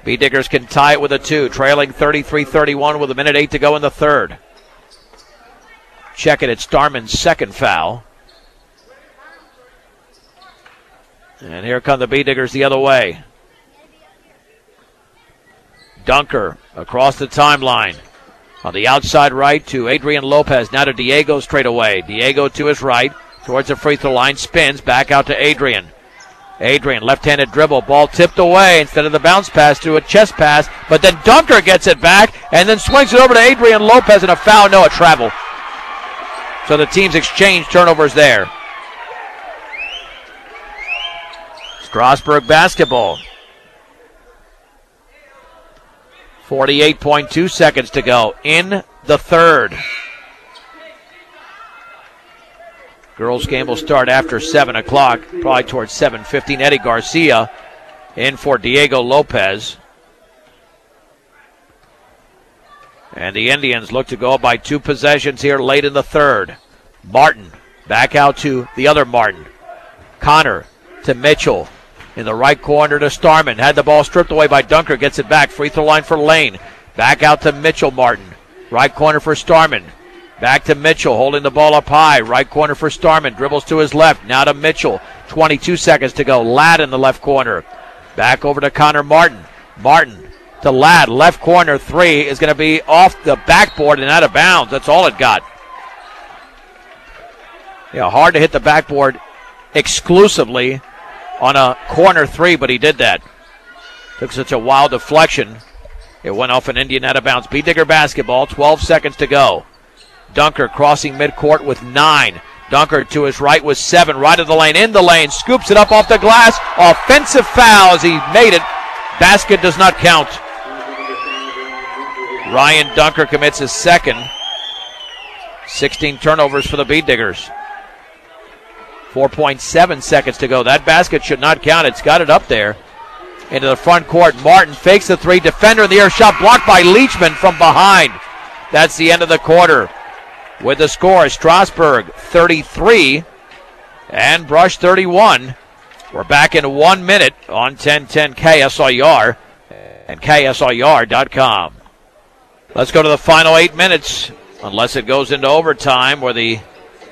B-Diggers can tie it with a 2, trailing 33-31 with 1:08 to go in the third. Check it at Starman's second foul. And here come the B-Diggers the other way. Dunker across the timeline. On the outside right to Adrian Lopez. Now to Diego straight away. Diego to his right towards the free throw line. Spins back out to Adrian. Adrian, left-handed dribble. Ball tipped away instead of the bounce pass to a chest pass. But then Dunker gets it back and then swings it over to Adrian Lopez, and a foul. No, a travel. So the teams exchange turnovers there. Strasburg basketball. 48.2 seconds to go in the third. Girls game will start after 7 o'clock, probably towards 7:15. Eddie Garcia in for Diego Lopez. And the Indians look to go up by 2 possessions here late in the third. Martin back out to the other Martin. Connor to Mitchell. In the right corner to Starman. Had the ball stripped away by Dunker. Gets it back. Free throw line for Lane. Back out to Mitchell Martin. Right corner for Starman. Back to Mitchell, holding the ball up high. Right corner for Starman. Dribbles to his left. Now to Mitchell. 22 seconds to go. Ladd in the left corner. Back over to Connor Martin. Martin to Ladd. Left corner 3 is going to be off the backboard and out of bounds. That's all it got. Yeah, hard to hit the backboard exclusively on a corner 3, but he did that. Took such a wild deflection. It went off an Indian out of bounds. B-Digger basketball. 12 seconds to go. Dunker crossing midcourt with 9. Dunker to his right with 7. Right of the lane, in the lane. Scoops it up off the glass. Offensive foul as he made it. Basket does not count. Ryan Dunker commits his second. 16 turnovers for the B-Diggers. 4.7 seconds to go. That basket should not count. It's got it up there. Into the front court. Martin fakes the 3. Defender in the air. Shot blocked by Leachman from behind. That's the end of the quarter. With the score, Strasburg 33 and Brush 31. We're back in 1 minute on 1010 KSIR and KSIR.com. Let's go to the final 8 minutes, unless it goes into overtime, where the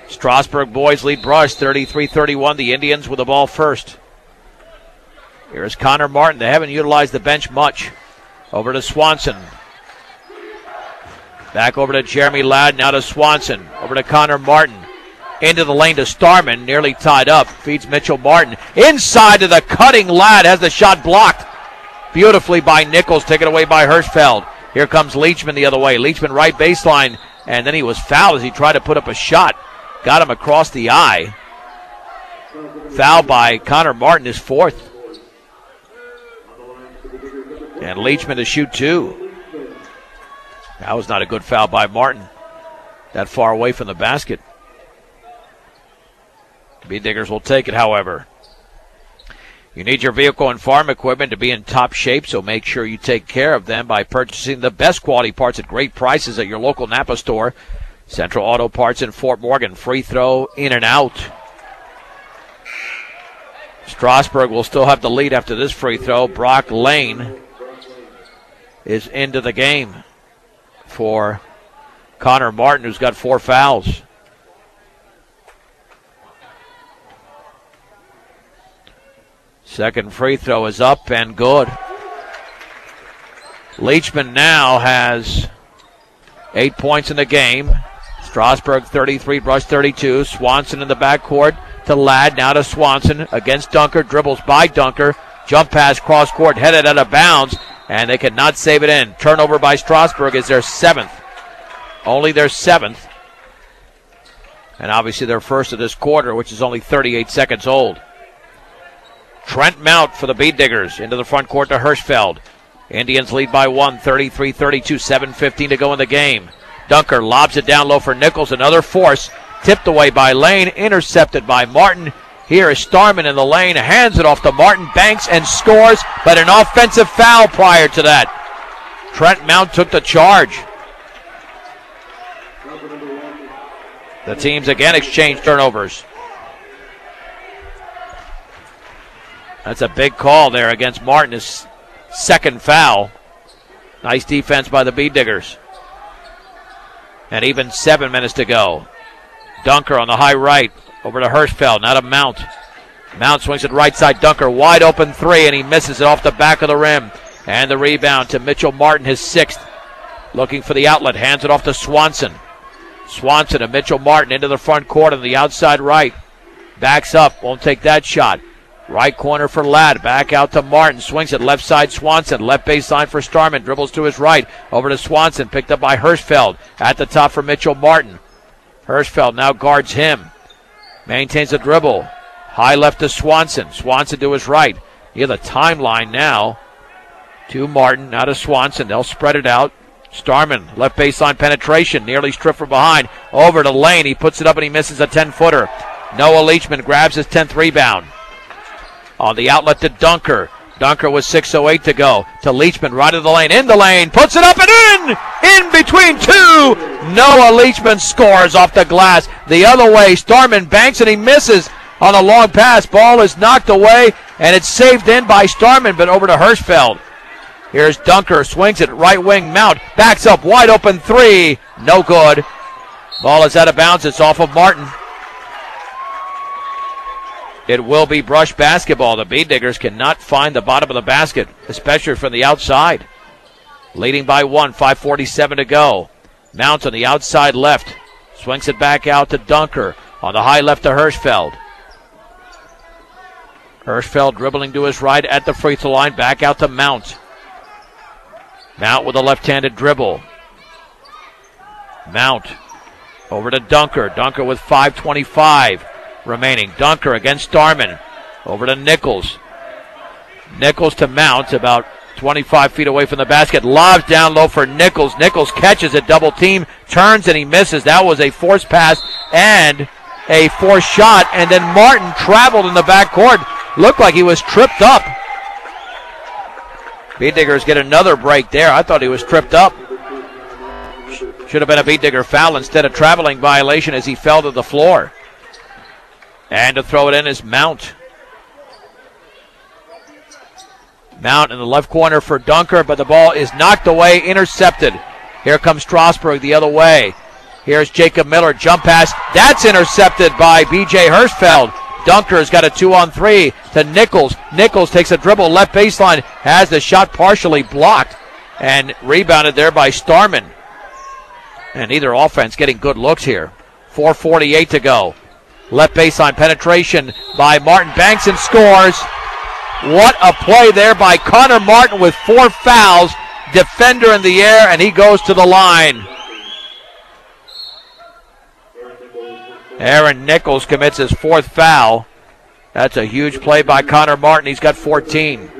Strasburg boys lead Brush 33-31. The Indians with the ball first. Here's Connor Martin. They haven't utilized the bench much. Over to Swanson. Back over to Jeremy Ladd, now to Swanson. Over to Connor Martin. Into the lane to Starman, nearly tied up. Feeds Mitchell Martin. Inside to the cutting Ladd, has the shot blocked beautifully by Nichols, taken away by Hirschfeld. Here comes Leachman the other way. Leachman right baseline, and then he was fouled as he tried to put up a shot. Got him across the eye. Foul by Connor Martin, his 4th. And Leachman to shoot 2. That was not a good foul by Martin. That far away from the basket. B-Diggers will take it, however. You need your vehicle and farm equipment to be in top shape, so make sure you take care of them by purchasing the best quality parts at great prices at your local Napa store. Central Auto Parts in Fort Morgan. Free throw in and out. Strasburg will still have the lead after this free throw. Brock Lane is into the game for Connor Martin, who's got 4 fouls. Second free throw is up and good. Leachman now has 8 points in the game. Strasburg 33, Brush 32. Swanson in the backcourt to Ladd, now to Swanson against Dunker, dribbles by Dunker. Jump pass cross court, headed out of bounds, and they could not save it in. Turnover by Strasburg is their 7th. Only their 7th. And obviously their first of this quarter, which is only 38 seconds old. Trent Mount for the Bead Diggers into the front court to Hirschfeld. Indians lead by 1, 33-32, 7:15 to go in the game. Dunker lobs it down low for Nichols, another force, tipped away by Lane, intercepted by Martin. Here is Starman in the lane, hands it off to Martin, banks and scores, but an offensive foul prior to that. Trent Mount took the charge. The teams again exchange turnovers. That's a big call there against Martin, his second foul. Nice defense by the Bead Diggers. And even 7 minutes to go. Dunker on the high right. Over to Hirschfeld, now to Mount. Mount swings it right side. Dunker wide open three, and he misses it off the back of the rim. And the rebound to Mitchell Martin, his 6th. Looking for the outlet, hands it off to Swanson. Swanson and Mitchell Martin into the front court on the outside right. Backs up, won't take that shot. Right corner for Ladd, back out to Martin, swings it left side Swanson, left baseline for Starman, dribbles to his right, over to Swanson, picked up by Hirschfeld, at the top for Mitchell Martin. Hirschfeld now guards him, maintains the dribble, high left to Swanson, Swanson to his right. Near the timeline now to Martin, now to Swanson, they'll spread it out. Starman, left baseline penetration, nearly stripped from behind, over to Lane, he puts it up and he misses a 10-footer. Noah Leachman grabs his 10th rebound. On the outlet to Dunker. Dunker with 6:08 to go. To Leachman, right of the lane, in the lane, puts it up and in! In between two! Noah Leachman scores off the glass. The other way, Starman banks and he misses on a long pass. Ball is knocked away and it's saved in by Starman, but over to Hirschfeld. Here's Dunker, swings it, right wing, Mount, backs up, wide open three, no good. Ball is out of bounds, it's off of Martin. It will be Brush basketball. The Bead Diggers cannot find the bottom of the basket, especially from the outside. Leading by 1, 5:47 to go. Mount on the outside left. Swings it back out to Dunker. On the high left to Hirschfeld. Hirschfeld dribbling to his right at the free throw line. Back out to Mount. Mount with a left-handed dribble. Mount over to Dunker. Dunker with 5:25 remaining. Dunker against Starman. Over to Nichols. Nichols to Mount, about 25 feet away from the basket. Lobs down low for Nichols. Nichols catches it, double team, turns and he misses. That was a forced pass and a forced shot. And then Martin traveled in the backcourt. Looked like he was tripped up. Bead Diggers get another break there. I thought he was tripped up. Should have been a Bead Digger foul instead of traveling violation as he fell to the floor. And to throw it in is Mount. Mount in the left corner for Dunker, but the ball is knocked away, intercepted. Here comes Strasburg the other way. Here's Jacob Miller, jump pass. That's intercepted by B.J. Hirschfeld. Dunker's got a 2-on-3 to Nichols. Nichols takes a dribble, left baseline, has the shot partially blocked, and rebounded there by Starman. And either offense getting good looks here. 4:48 to go. Left baseline penetration by Martin, banks and scores. What a play there by Connor Martin with 4 fouls. Defender in the air, and he goes to the line. Aaron Nichols commits his 4th foul. That's a huge play by Connor Martin. He's got 14.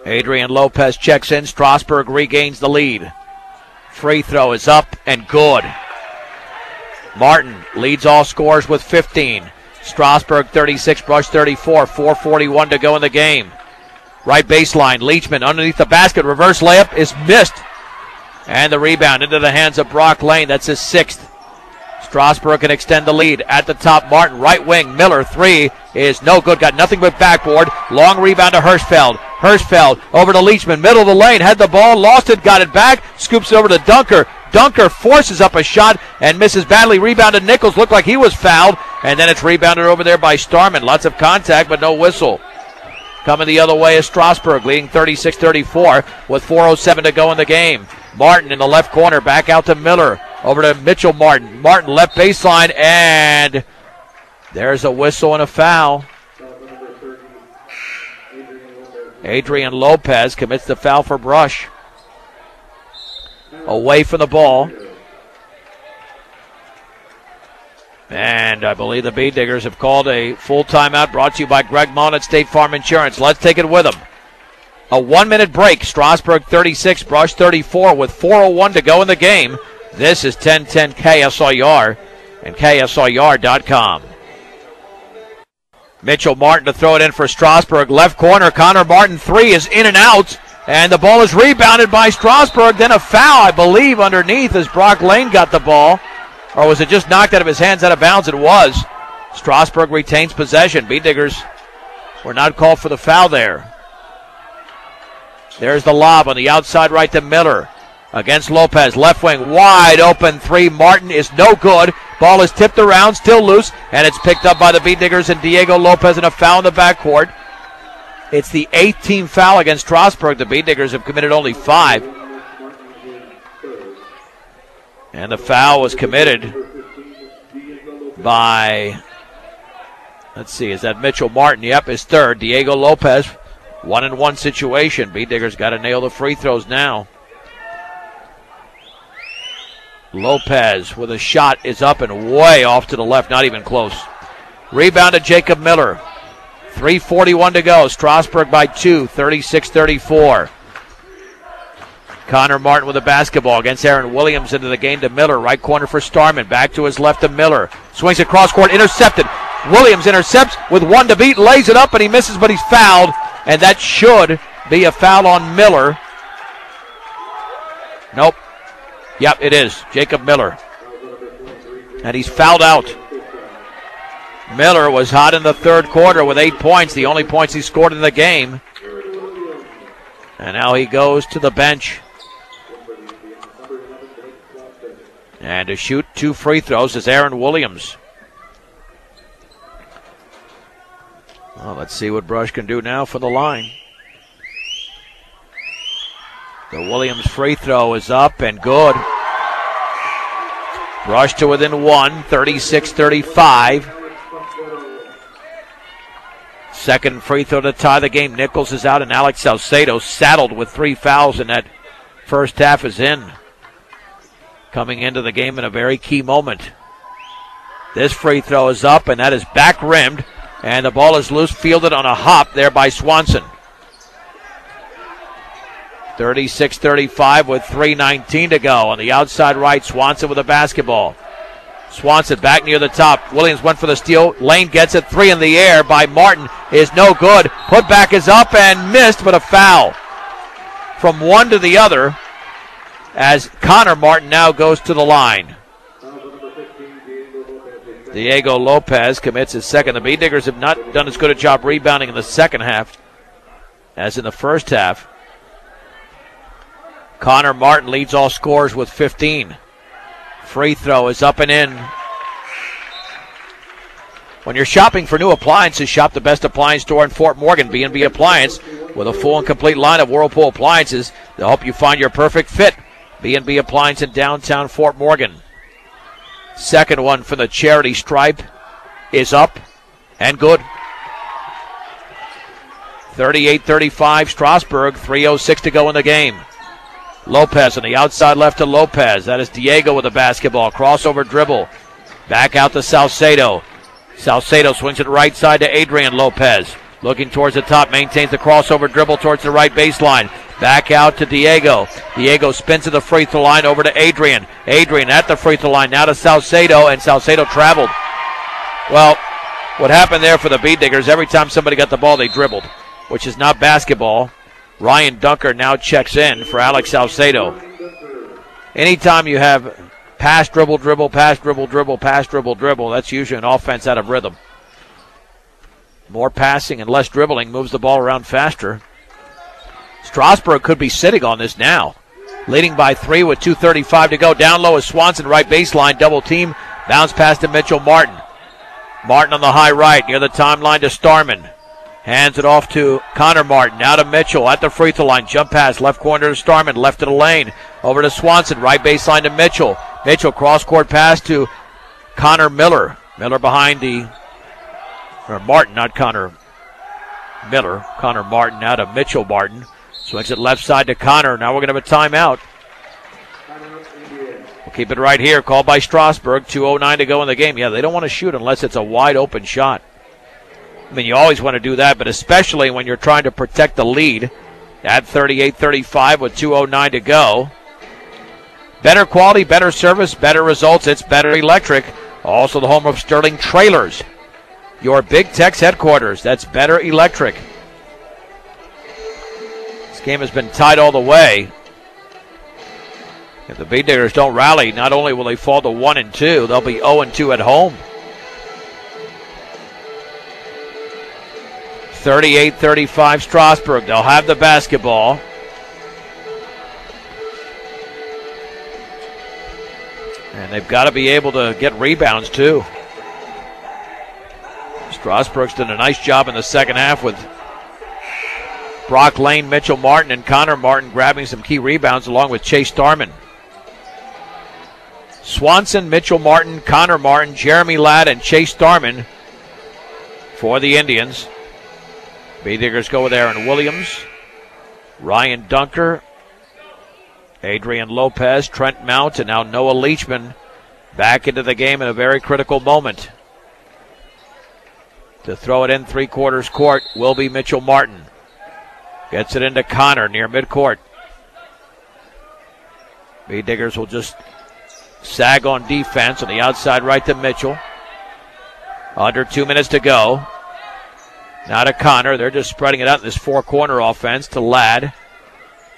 Adrian Lopez checks in. Strasburg regains the lead. Free throw is up and good. Martin leads all scorers with 15. Strasburg 36, Brush 34. 4:41 to go in the game. Right baseline, Leachman underneath the basket. Reverse layup is missed. And the rebound into the hands of Brock Lane. That's his 6th. Strasburg can extend the lead. At the top, Martin, right wing. Miller, 3 is no good. Got nothing but backboard. Long rebound to Hirschfeld. Hirschfeld over to Leachman. Middle of the lane. Had the ball. Lost it. Got it back. Scoops it over to Dunker. Dunker forces up a shot and misses badly. Rebounded Nichols. Looked like he was fouled. And then it's rebounded over there by Starman. Lots of contact, but no whistle. Coming the other way is Strasburg, leading 36-34 with 4:07 to go in the game. Martin in the left corner, back out to Miller. Over to Mitchell Martin. Martin left baseline, and there's a whistle and a foul. Adrian Lopez commits the foul for Brush. Away from the ball. And I believe the Bee Diggers have called a full timeout, brought to you by Greg Mullen at State Farm Insurance. Let's take it with them. A 1-minute break. Strasburg 36, Brush 34 with 4:01 to go in the game. This is 1010 KSLR and KSLR.com. Mitchell Martin to throw it in for Strasburg. Left corner, Connor Martin, three is in and out. And the ball is rebounded by Strasburg. Then a foul, I believe, underneath as Brock Lane got the ball. Or was it just knocked out of his hands, out of bounds? It was. Strasburg retains possession. Bee Diggers were not called for the foul there. There's the lob on the outside right to Miller. Against Lopez. Left wing, wide open three. Martin is no good. Ball is tipped around, still loose, and it's picked up by the Bee Diggers and Diego Lopez, and a foul in the backcourt. It's the 8th team foul against Strasburg. The Bee Diggers have committed only 5. And the foul was committed by, let's see, is that Mitchell Martin? Yep, his third. Diego Lopez, 1-and-1 situation. Bee Diggers got to nail the free throws now. Lopez with a shot is up and way off to the left, not even close. Rebound to Jacob Miller. 3:41 to go. Strasburg by 2, 36-34. Connor Martin with the basketball against Aaron Williams into the game to Miller. Right corner for Starman. Back to his left to Miller. Swings across court, intercepted. Williams intercepts with 1 to beat, lays it up, and he misses, but he's fouled. And that should be a foul on Miller. Nope. Yep, it is. Jacob Miller. And he's fouled out. Miller was hot in the third quarter with 8 points, the only points he scored in the game. And now he goes to the bench. And to shoot 2 free throws is Aaron Williams. Well, let's see what Brush can do now for the line. The Williams free throw is up and good. Brush to within 1, 36-35. Second free throw to tie the game. Nichols is out and Alex Salcedo, saddled with 3 fouls in that first half, is in. Coming into the game in a very key moment. This free throw is up and that is back rimmed. And the ball is loose, fielded on a hop there by Swanson. 36-35 with 3:19 to go. On the outside right, Swanson with the basketball. Swanson back near the top. Williams went for the steal. Lane gets it. 3 in the air by Martin is no good. Put back is up and missed, but a foul. From one to the other as Connor Martin now goes to the line. Diego Lopez commits his second. The Bee Diggers have not done as good a job rebounding in the second half as in the first half. Connor Martin leads all scorers with 15. Free throw is up and in. When you're shopping for new appliances, shop the best appliance store in Fort Morgan, B&B Appliance, with a full and complete line of Whirlpool appliances. They'll help you find your perfect fit. B&B Appliance in downtown Fort Morgan. Second one for the charity stripe is up and good. 38-35 Strasburg, 3:06 to go in the game. Lopez on the outside left to Lopez. That is Diego with the basketball. Crossover dribble. Back out to Salcedo. Salcedo swings it right side to Adrian Lopez. Looking towards the top, maintains the crossover dribble towards the right baseline. Back out to Diego. Diego spins to the free throw line over to Adrian. Adrian at the free throw line now to Salcedo, and Salcedo traveled. Well, what happened there for the Bee Diggers, every time somebody got the ball, they dribbled, which is not basketball. Ryan Dunker now checks in for Alex Salcedo. Anytime you have pass, dribble, dribble, pass, dribble, dribble, pass, dribble, dribble, that's usually an offense out of rhythm. More passing and less dribbling moves the ball around faster. Strasburg could be sitting on this now. Leading by 3 with 2:35 to go. Down low is Swanson, right baseline, double team. Bounce pass to Mitchell Martin. Martin on the high right, near the timeline to Starman. Hands it off to Connor Martin. Now to Mitchell at the free throw line. Jump pass, left corner to Starman, left of the lane. Over to Swanson, right baseline to Mitchell. Mitchell cross-court pass to Connor Miller. Miller behind Martin, not Connor Miller. Connor Martin now to Mitchell Martin. Swings it left side to Connor. Now we're going to have a timeout. We'll keep it right here. Called by Strasburg. 2:09 to go in the game. Yeah, they don't want to shoot unless it's a wide open shot. I mean, you always want to do that, but especially when you're trying to protect the lead at 38-35 with 2:09 to go. Better quality, better service, better results. It's Better Electric. Also the home of Sterling Trailers. Your Big Tex headquarters. That's Better Electric. This game has been tied all the way. If the Bee Diggers don't rally, not only will they fall to 1-2, they'll be 0-2 at home. 38-35 Strasburg. They'll have the basketball. And they've got to be able to get rebounds too. Strasburg's done a nice job in the second half with Brock Lane, Mitchell Martin, and Connor Martin grabbing some key rebounds along with Chase Starman. Swanson, Mitchell Martin, Connor Martin, Jeremy Ladd, and Chase Starman for the Indians. Bee Diggers go with Aaron Williams, Ryan Dunker, Adrian Lopez, Trent Mount, and now Noah Leachman back into the game in a very critical moment. To throw it in three-quarters court will be Mitchell Martin. Gets it into Connor near midcourt. Bee Diggers will just sag on defense on the outside right to Mitchell. Under 2 minutes to go. Now to Connor. They're just spreading it out in this four-corner offense to Ladd.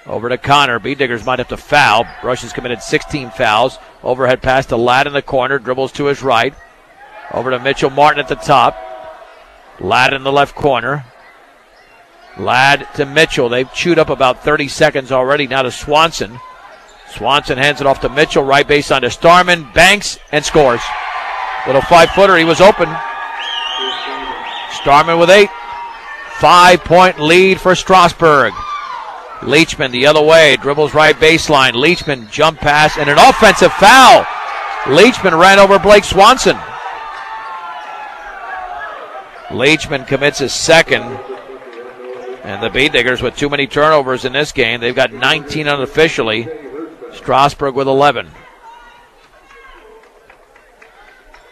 Over to Connor. Bee Diggers might have to foul. Brush has committed 16 fouls. Overhead pass to Ladd in the corner. Dribbles to his right. Over to Mitchell Martin at the top. Ladd in the left corner. Ladd to Mitchell. They've chewed up about 30 seconds already. Now to Swanson. Swanson hands it off to Mitchell. Right baseline to Starman. Banks and scores. Little 5-footer. He was open. Starman with 8. 5-point lead for Strasburg. Leachman the other way. Dribbles right baseline. Leachman jump pass and an offensive foul. Leachman ran over Blake Swanson. Leachman commits his second. And the Bee Diggers with too many turnovers in this game. They've got 19 unofficially. Strasburg with 11.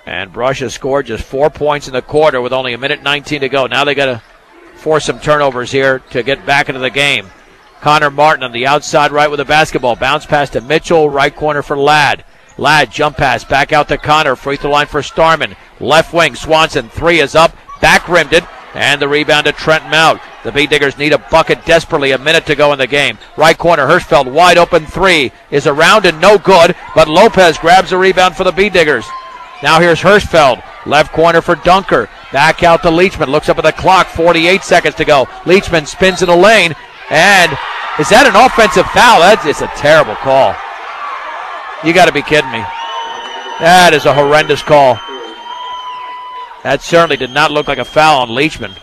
And Brush has scored just 4 points in the quarter with only 1:19 to go. Now they got to force some turnovers here to get back into the game. Connor Martin on the outside right with the basketball. Bounce pass to Mitchell. Right corner for Ladd. Ladd jump pass back out to Connor. Free throw line for Starman. Left wing. Swanson. 3 is up. Back rimmed it. And the rebound to Trent Mount. The Bee Diggers need a bucket desperately. 1 minute to go in the game. Right corner. Hirschfeld wide open 3 is around and no good. But Lopez grabs the rebound for the Bee Diggers. Now here's Hirschfeld. Left corner for Dunker. Back out to Leachman. Looks up at the clock. 48 seconds to go. Leachman spins in the lane. And is that an offensive foul? That's just a terrible call. You got to be kidding me. That is a horrendous call. That certainly did not look like a foul on Leachman.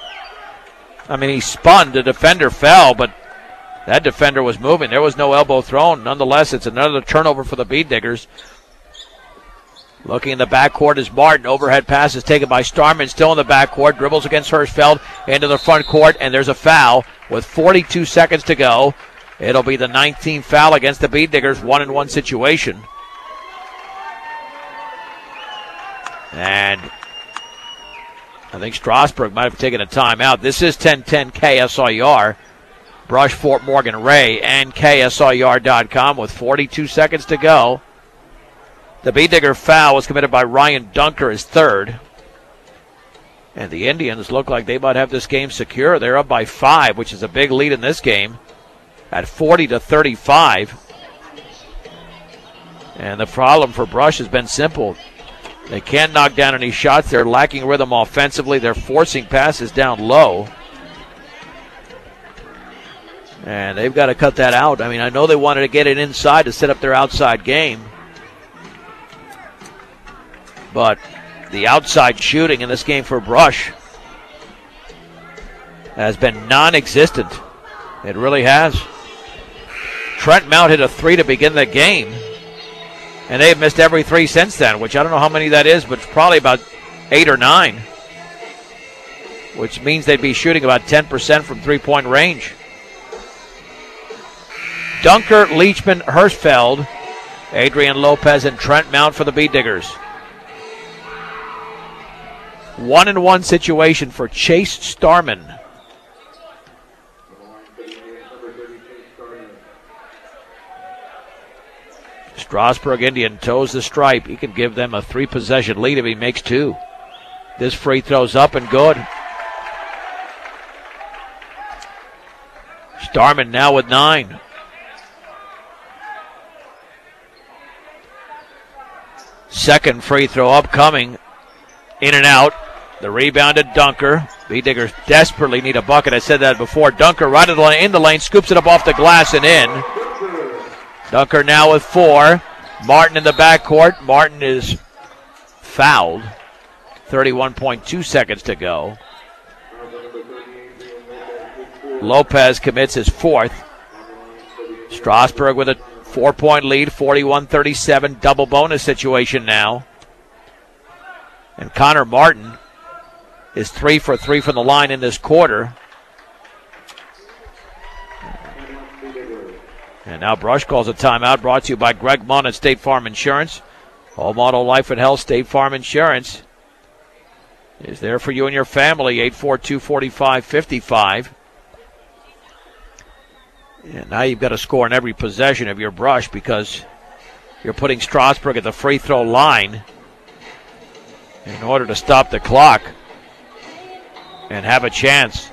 I mean, he spun. The defender fell, but that defender was moving. There was no elbow thrown. Nonetheless, it's another turnover for the Bee Diggers. Looking in the backcourt is Martin. Overhead pass is taken by Starman. Still in the backcourt. Dribbles against Hirschfeld into the front court, and there's a foul with 42 seconds to go. It'll be the 19th foul against the Bee Diggers. 1-and-1 situation. And I think Strasburg might have taken a timeout. This is 1010 KSIR. Brush, Fort Morgan, Ray, and KSIR.com with 42 seconds to go. The Bee Digger foul was committed by Ryan Dunker, his third. And the Indians look like they might have this game secure. They're up by 5, which is a big lead in this game at 40-35. And the problem for Brush has been simple. They can't knock down any shots. They're lacking rhythm offensively. They're forcing passes down low. And they've got to cut that out. I mean, I know they wanted to get it inside to set up their outside game. But the outside shooting in this game for Brush has been non-existent. It really has. Trent Mount hit a 3 to begin the game, and they've missed every 3 since then, which I don't know how many that is, but it's probably about 8 or 9, which means they'd be shooting about 10% from three-point range. Dunker, Leachman, Hirschfeld, Adrian Lopez, and Trent Mount for the Beat Diggers. 1-and-1 situation for Chase Starman. Strasburg Indian toes the stripe. He can give them a 3-possession lead if he makes 2. This free throw's up and good. Starman now with 9. Second free throw upcoming. In and out. The rebounded Dunker. Beat Diggers desperately need a bucket. I said that before. Dunker right in the lane, scoops it up off the glass and in. Dunker now with 4. Martin in the backcourt. Martin is fouled. 31.2 seconds to go. Lopez commits his 4th. Strasburg with a 4-point lead, 41-37, double bonus situation now. And Connor Martin is 3 for 3 from the line in this quarter. And now Brush calls a timeout, brought to you by Greg Munn at State Farm Insurance. Home, auto, life, and health. State Farm Insurance is there for you and your family. 842-4555. And now you've got to score in every possession of your Brush because you're putting Strasburg at the free throw line in order to stop the clock and have a chance.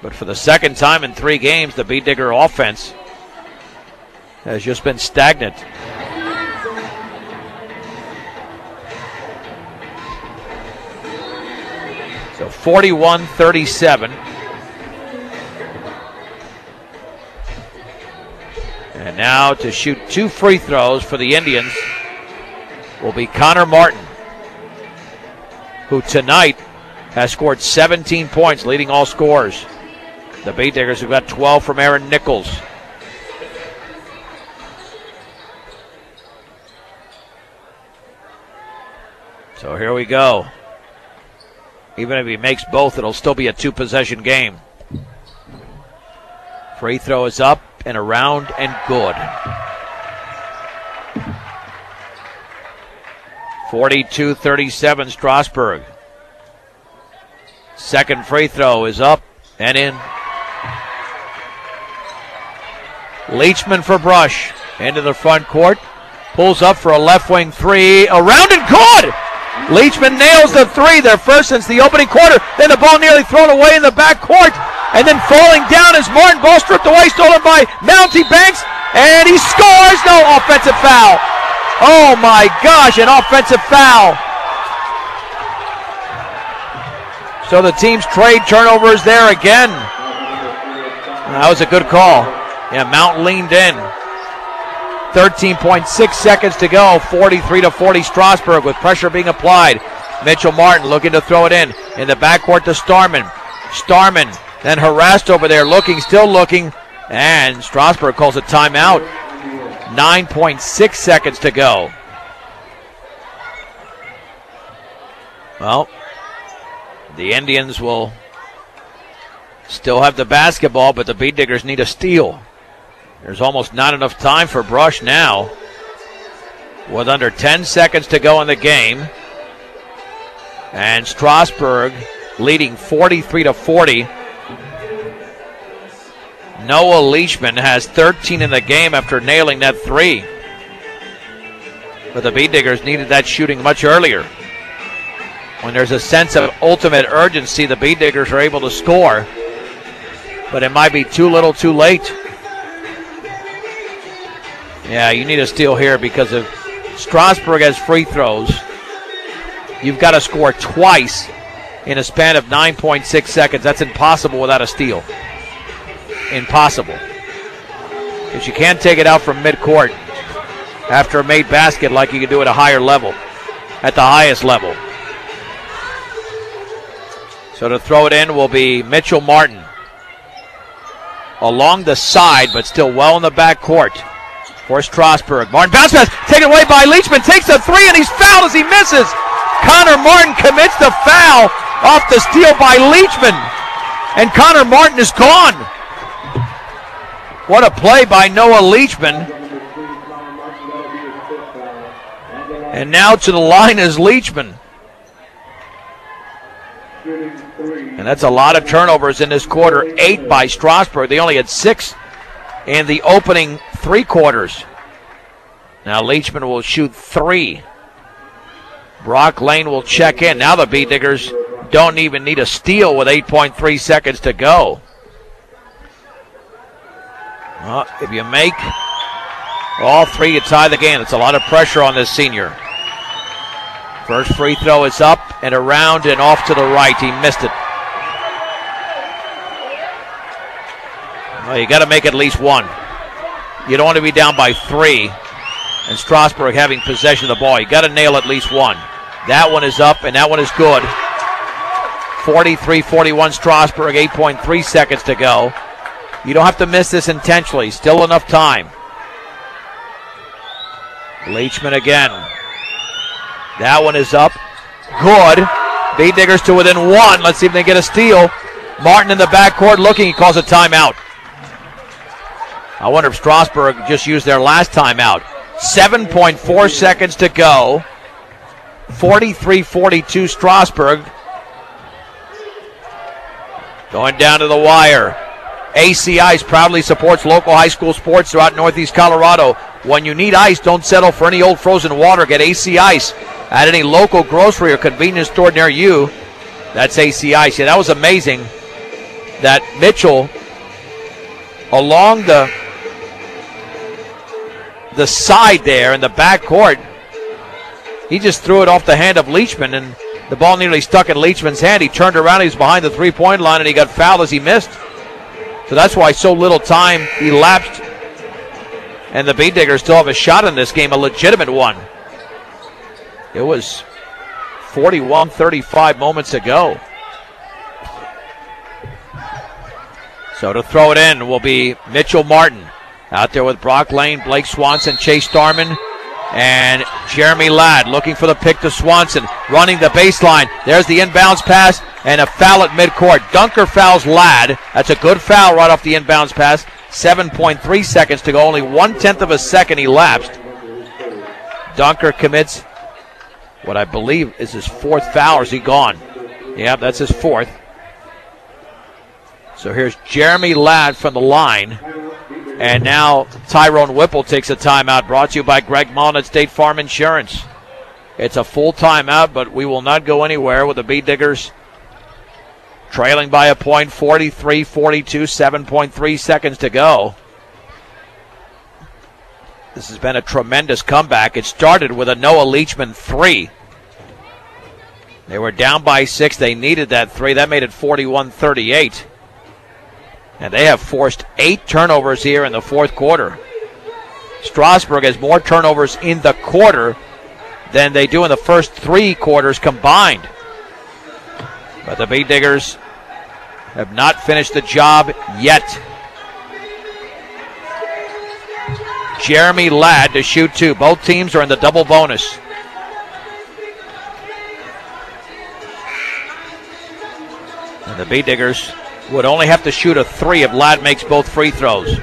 But for the second time in 3 games, the Beat Digger offense has just been stagnant. So 41-37. And now to shoot 2 free throws for the Indians will be Connor Martin, who tonight has scored 17 points, leading all scorers. The Beat Diggers have got 12 from Aaron Nichols. So here we go. Even if he makes both, it'll still be a 2-possession game. Free throw is up and around and good. 42-37 Strasburg. Second free throw is up and in. Leachman for Brush. Into the front court. Pulls up for a left wing 3. Around and good! Leachman nails the 3. Their first since the opening quarter. Then the ball nearly thrown away in the back court. And then falling down as Martin. Ball stripped away. Stolen by Mountie Banks. And he scores! No, offensive foul. Oh my gosh, an offensive foul. So the team's trade turnovers there again. That was a good call. Yeah, Mount leaned in. 13.6 seconds to go. 43-40 Strasburg with pressure being applied. Mitchell Martin looking to throw it in the backcourt to Starman. Starman then harassed over there, still looking, and Strasburg calls a timeout. 9.6 seconds to go. Well, the Indians will still have the basketball, but the Beat Diggers need a steal. There's almost not enough time for Brush now. With under 10 seconds to go in the game. And Strasburg leading 43-40. Noah Leachman has 13 in the game after nailing that 3. But the Beat Diggers needed that shooting much earlier. When there's a sense of ultimate urgency, the Beat Diggers are able to score. But it might be too little too late. Yeah, you need a steal here because if Strasburg has free throws, you've got to score twice in a span of 9.6 seconds. That's impossible without a steal. Impossible. Because you can't take it out from midcourt after a made basket like you can do at a higher level, at the highest level. So to throw it in will be Mitchell Martin. Along the side, but still well in the back court for Strasburg. Martin bounce pass, taken away by Leachman, takes a three, and he's fouled as he misses. Connor Martin commits the foul off the steal by Leachman, and Connor Martin is gone. What a play by Noah Leachman. And now to the line is Leachman. And that's a lot of turnovers in this quarter. 8 by Strasburg. They only had 6 in the opening 3 quarters. Now Leachman will shoot 3. Brock Lane will check in. Now the Beat Diggers don't even need a steal with 8.3 seconds to go. Well, if you make all 3, you tie the game. It's a lot of pressure on this senior. First free throw is up and around and off to the right. He missed it. Well, you got to make at least 1. You don't want to be down by 3 and Strasburg having possession of the ball. You got to nail at least 1. That one is up and that one is good. 43-41 Strasburg, 8.3 seconds to go. You don't have to miss this intentionally. Still enough time. Leachman again. That one is up. Good. Beat Diggers to within 1. Let's see if they get a steal. Martin in the backcourt looking. He calls a timeout. I wonder if Strasburg just used their last timeout. 7.4 seconds to go. 43-42 Strasburg. Going down to the wire. AC Ice proudly supports local high school sports throughout Northeast Colorado. When you need ice, don't settle for any old frozen water. Get AC Ice at any local grocery or convenience store near you. That's AC Ice. Yeah, that was amazing that Mitchell, along the side there in the backcourt, he just threw it off the hand of Leachman, and the ball nearly stuck in Leachman's hand. He turned around, he was behind the three-point line, and he got fouled as he missed. So that's why so little time elapsed. And the Beat Diggers still have a shot in this game, a legitimate one. It was 41-35 moments ago. So to throw it in will be Mitchell Martin. Out there with Brock Lane, Blake Swanson, Chase Starman, and Jeremy Ladd looking for the pick to Swanson. Running the baseline. There's the inbounds pass and a foul at midcourt. Dunker fouls Ladd. That's a good foul right off the inbounds pass. 7.3 seconds to go. Only 1/10 of a second elapsed. Dunker commits what I believe is his 4th foul. Or is he gone? Yeah, that's his 4th. So here's Jeremy Ladd from the line. And now Tyrone Whipple takes a timeout, brought to you by Greg Mullen at State Farm Insurance. It's a full timeout, but we will not go anywhere with the Beat Diggers trailing by a point, 43-42, 7.3 seconds to go. This has been a tremendous comeback. It started with a Noah Leachman 3. They were down by 6. They needed that 3. That made it 41-38. And they have forced 8 turnovers here in the 4th quarter. Strasburg has more turnovers in the quarter than they do in the first 3 quarters combined. But the Beat Diggers have not finished the job yet. Jeremy Ladd to shoot 2. Both teams are in the double bonus. And the Beat Diggers would only have to shoot a 3 if Ladd makes both free throws.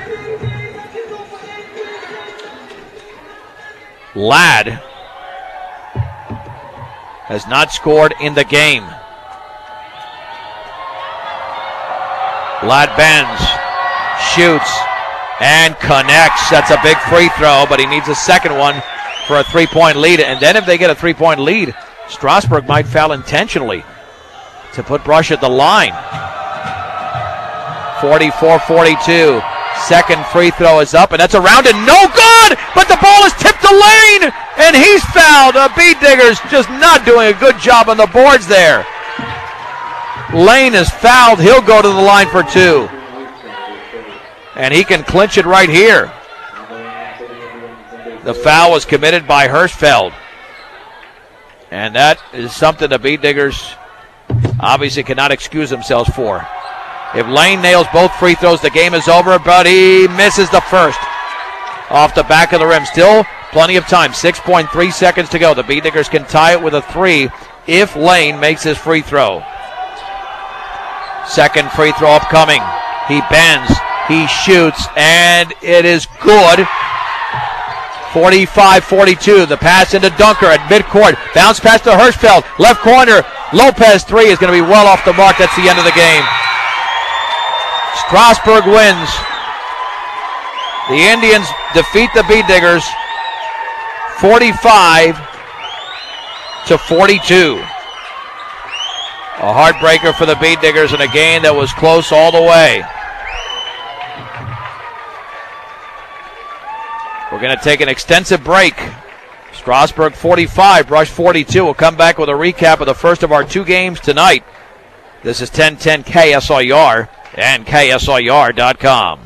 Ladd has not scored in the game. Ladd bends, shoots, and connects. That's a big free throw, but he needs a second one for a 3-point lead. And then if they get a 3-point lead, Strasburg might foul intentionally to put Brush at the line. 44-42. Second free throw is up, and that's around and no good, but the ball is tipped to Lane, and he's fouled. The Beat Diggers just not doing a good job on the boards there. Lane is fouled. He'll go to the line for 2. And he can clinch it right here. The foul was committed by Hirschfeld. And that is something the Beat Diggers obviously cannot excuse themselves for. If Lane nails both free throws, the game is over, but he misses the first. Off the back of the rim. Still plenty of time. 6.3 seconds to go. The Beatniggers can tie it with a 3 if Lane makes his free throw. Second free throw upcoming. He bends. He shoots, and it is good. 45-42. The pass into Dunker at midcourt. Bounce pass to Hirschfeld. Left corner. Lopez 3 is going to be well off the mark. That's the end of the game. Strasburg wins. The Indians defeat the Beatniggers 45-42. A heartbreaker for the Beatniggers in a game that was close all the way. We're going to take an extensive break. Strasburg 45, Brush 42. We'll come back with a recap of the first of our 2 games tonight. This is 1010 KSIR and KSIR.com.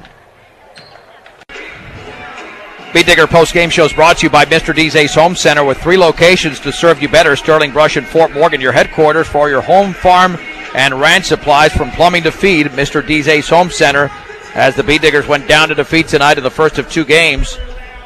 Beatdigger post-game show is brought to you by Mr. D's Ace Home Center with 3 locations to serve you better. Sterling, Brush, and Fort Morgan, your headquarters for your home, farm, and ranch supplies from plumbing to feed. Mr. D's Ace Home Center as the Beatdiggers went down to defeat tonight in the first of 2 games.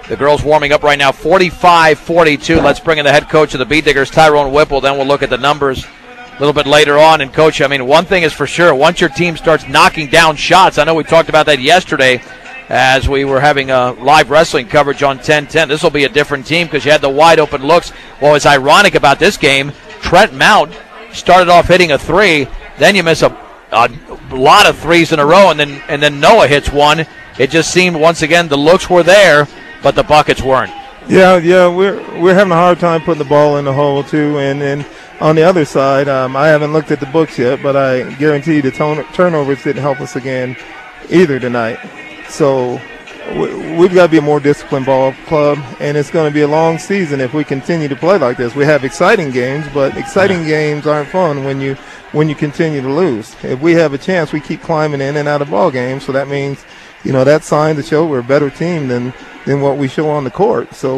The girls warming up right now 45-42. Let's bring in the head coach of the Beatdiggers, Tyrone Whipple. Then we'll look at the numbers a little bit later on. And, Coach, I mean, one thing is for sure. Once your team starts knocking down shots, I know we talked about that yesterday as we were having a live wrestling coverage on 1010. This will be a different team because you had the wide open looks. What was ironic about this game, Trent Mount started off hitting a 3. Then you miss a lot of 3s in a row, and then Noah hits one. It just seemed, once again, the looks were there, but the buckets weren't. Yeah, we're having a hard time putting the ball in the hole too. And on the other side, I haven't looked at the books yet, but I guarantee the turnovers didn't help us again either tonight. So we've got to be a more disciplined ball club, and it's going to be a long season if we continue to play like this. We have exciting games, but exciting games aren't fun when you continue to lose. If we have a chance, we keep climbing in and out of ball games. So that means, that's sign to show we're a better team than what we show on the court. So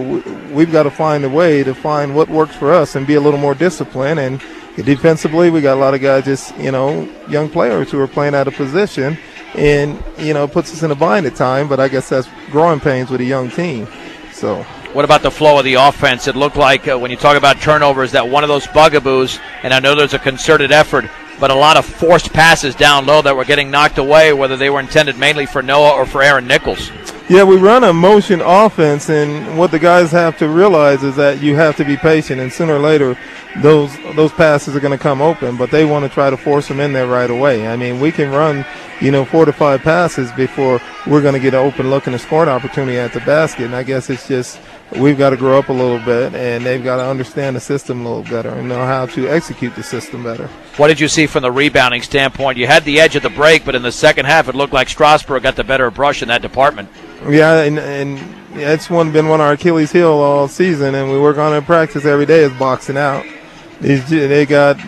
we've got to find a way to find what works for us and be a little more disciplined. And defensively, we got a lot of guys, just young players who are playing out of position, and it puts us in a bind at time. But I guess that's growing pains with a young team. So. What about the flow of the offense? It looked like when you talk about turnovers that one of those bugaboos, and I know there's a concerted effort, but a lot of forced passes down low that were getting knocked away, whether they were intended mainly for Noah or for Aaron Nichols. Yeah, we run a motion offense, and what the guys have to realize is that you have to be patient, and sooner or later those passes are going to come open, but they want to try to force them in there right away. I mean, we can run 4 to 5 passes before we're going to get an open look and a scoring opportunity at the basket, and I guess it's just we've got to grow up a little bit, and they've got to understand the system a little better and know how to execute the system better. What did you see from the rebounding standpoint? You had the edge at the break, but in the second half it looked like Strasburg got the better brush in that department. Yeah, and it's been one of our Achilles' heel all season, and we work on it in practice every day is boxing out. They got,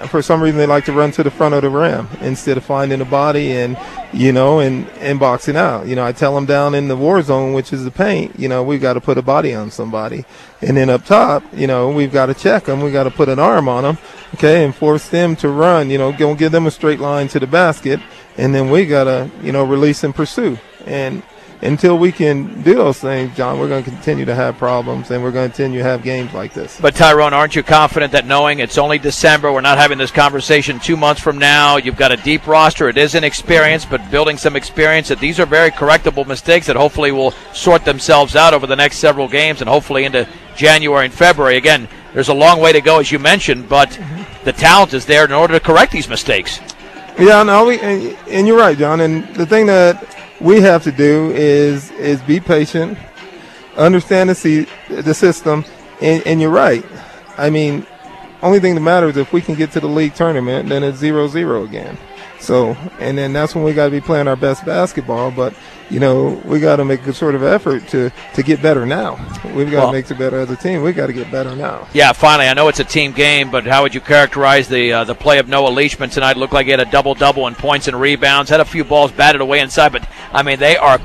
for some reason, they like to run to the front of the rim instead of finding the body and boxing out. I tell them down in the war zone, which is the paint, we've got to put a body on somebody. And then up top, we've got to check them. We've got to put an arm on them, okay, and force them to run, go give them a straight line to the basket. And then we got to, release and pursue. And until we can do those things, John, we're going to continue to have problems, and we're going to continue to have games like this. But, Tyrone, aren't you confident that knowing it's only December, we're not having this conversation 2 months from now, you've got a deep roster, it is inexperience, but building some experience, that these are very correctable mistakes that hopefully will sort themselves out over the next several games and hopefully into January and February. Again, there's a long way to go, as you mentioned, but the talent is there in order to correct these mistakes. Yeah, no, and you're right, John, and the thing that we have to do is be patient, understand the system, and you're right. I mean, only thing that matters is if we can get to the league tournament, then it's 0-0 again. So, and then that's when we got to be playing our best basketball. But, we got to make a sort of effort to get better now. We've got to make it better as a team. We've got to get better now. Yeah, finally, I know it's a team game, but how would you characterize the play of Noah Leishman tonight? Looked like he had a double-double in points and rebounds, had a few balls batted away inside, but, I mean, they are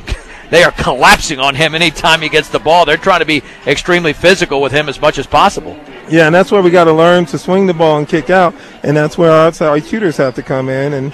they are collapsing on him anytime he gets the ball. They're trying to be extremely physical with him as much as possible. Yeah, and that's where we got to learn to swing the ball and kick out, and that's where our outside shooters have to come in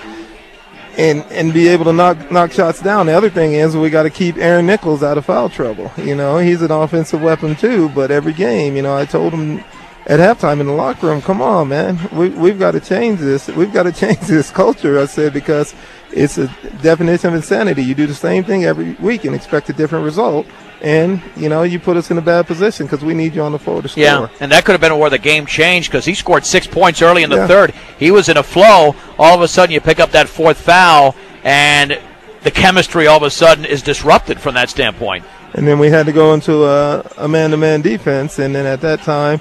and be able to knock shots down. The other thing is we got to keep Aaron Nichols out of foul trouble. You know, he's an offensive weapon too, but every game, you know, I told him at halftime in the locker room, come on, man, we've got to change this. We've got to change this culture, I said, because it's a definition of insanity. You do the same thing every week and expect a different result. And, you know, you put us in a bad position because we need you on the floor to score. Yeah, and that could have been where the game changed because he scored 6 points early in the third. He was in a flow. All of a sudden you pick up that fourth foul, and the chemistry all of a sudden is disrupted from that standpoint. And then we had to go into a man-to-man defense, and then at that time,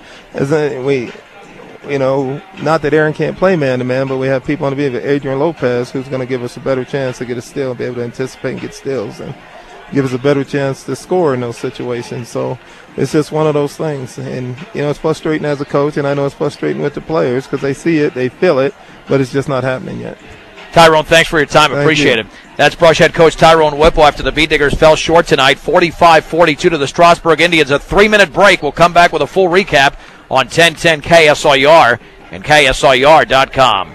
you know, not that Aaron can't play man-to-man, but we have people on the field, Adrian Lopez, who's going to give us a better chance to get a steal and be able to anticipate and get steals and give us a better chance to score in those situations. So it's just one of those things. And, you know, it's frustrating as a coach, and I know it's frustrating with the players because they see it, they feel it, but it's just not happening yet. Tyrone, thanks for your time. Appreciate it. That's Brush head coach Tyrone Whipple after the Beatdiggers fell short tonight, 45-42 to the Strasburg Indians. A 3-minute break. We'll come back with a full recap on 1010 KSIR and KSIR.com.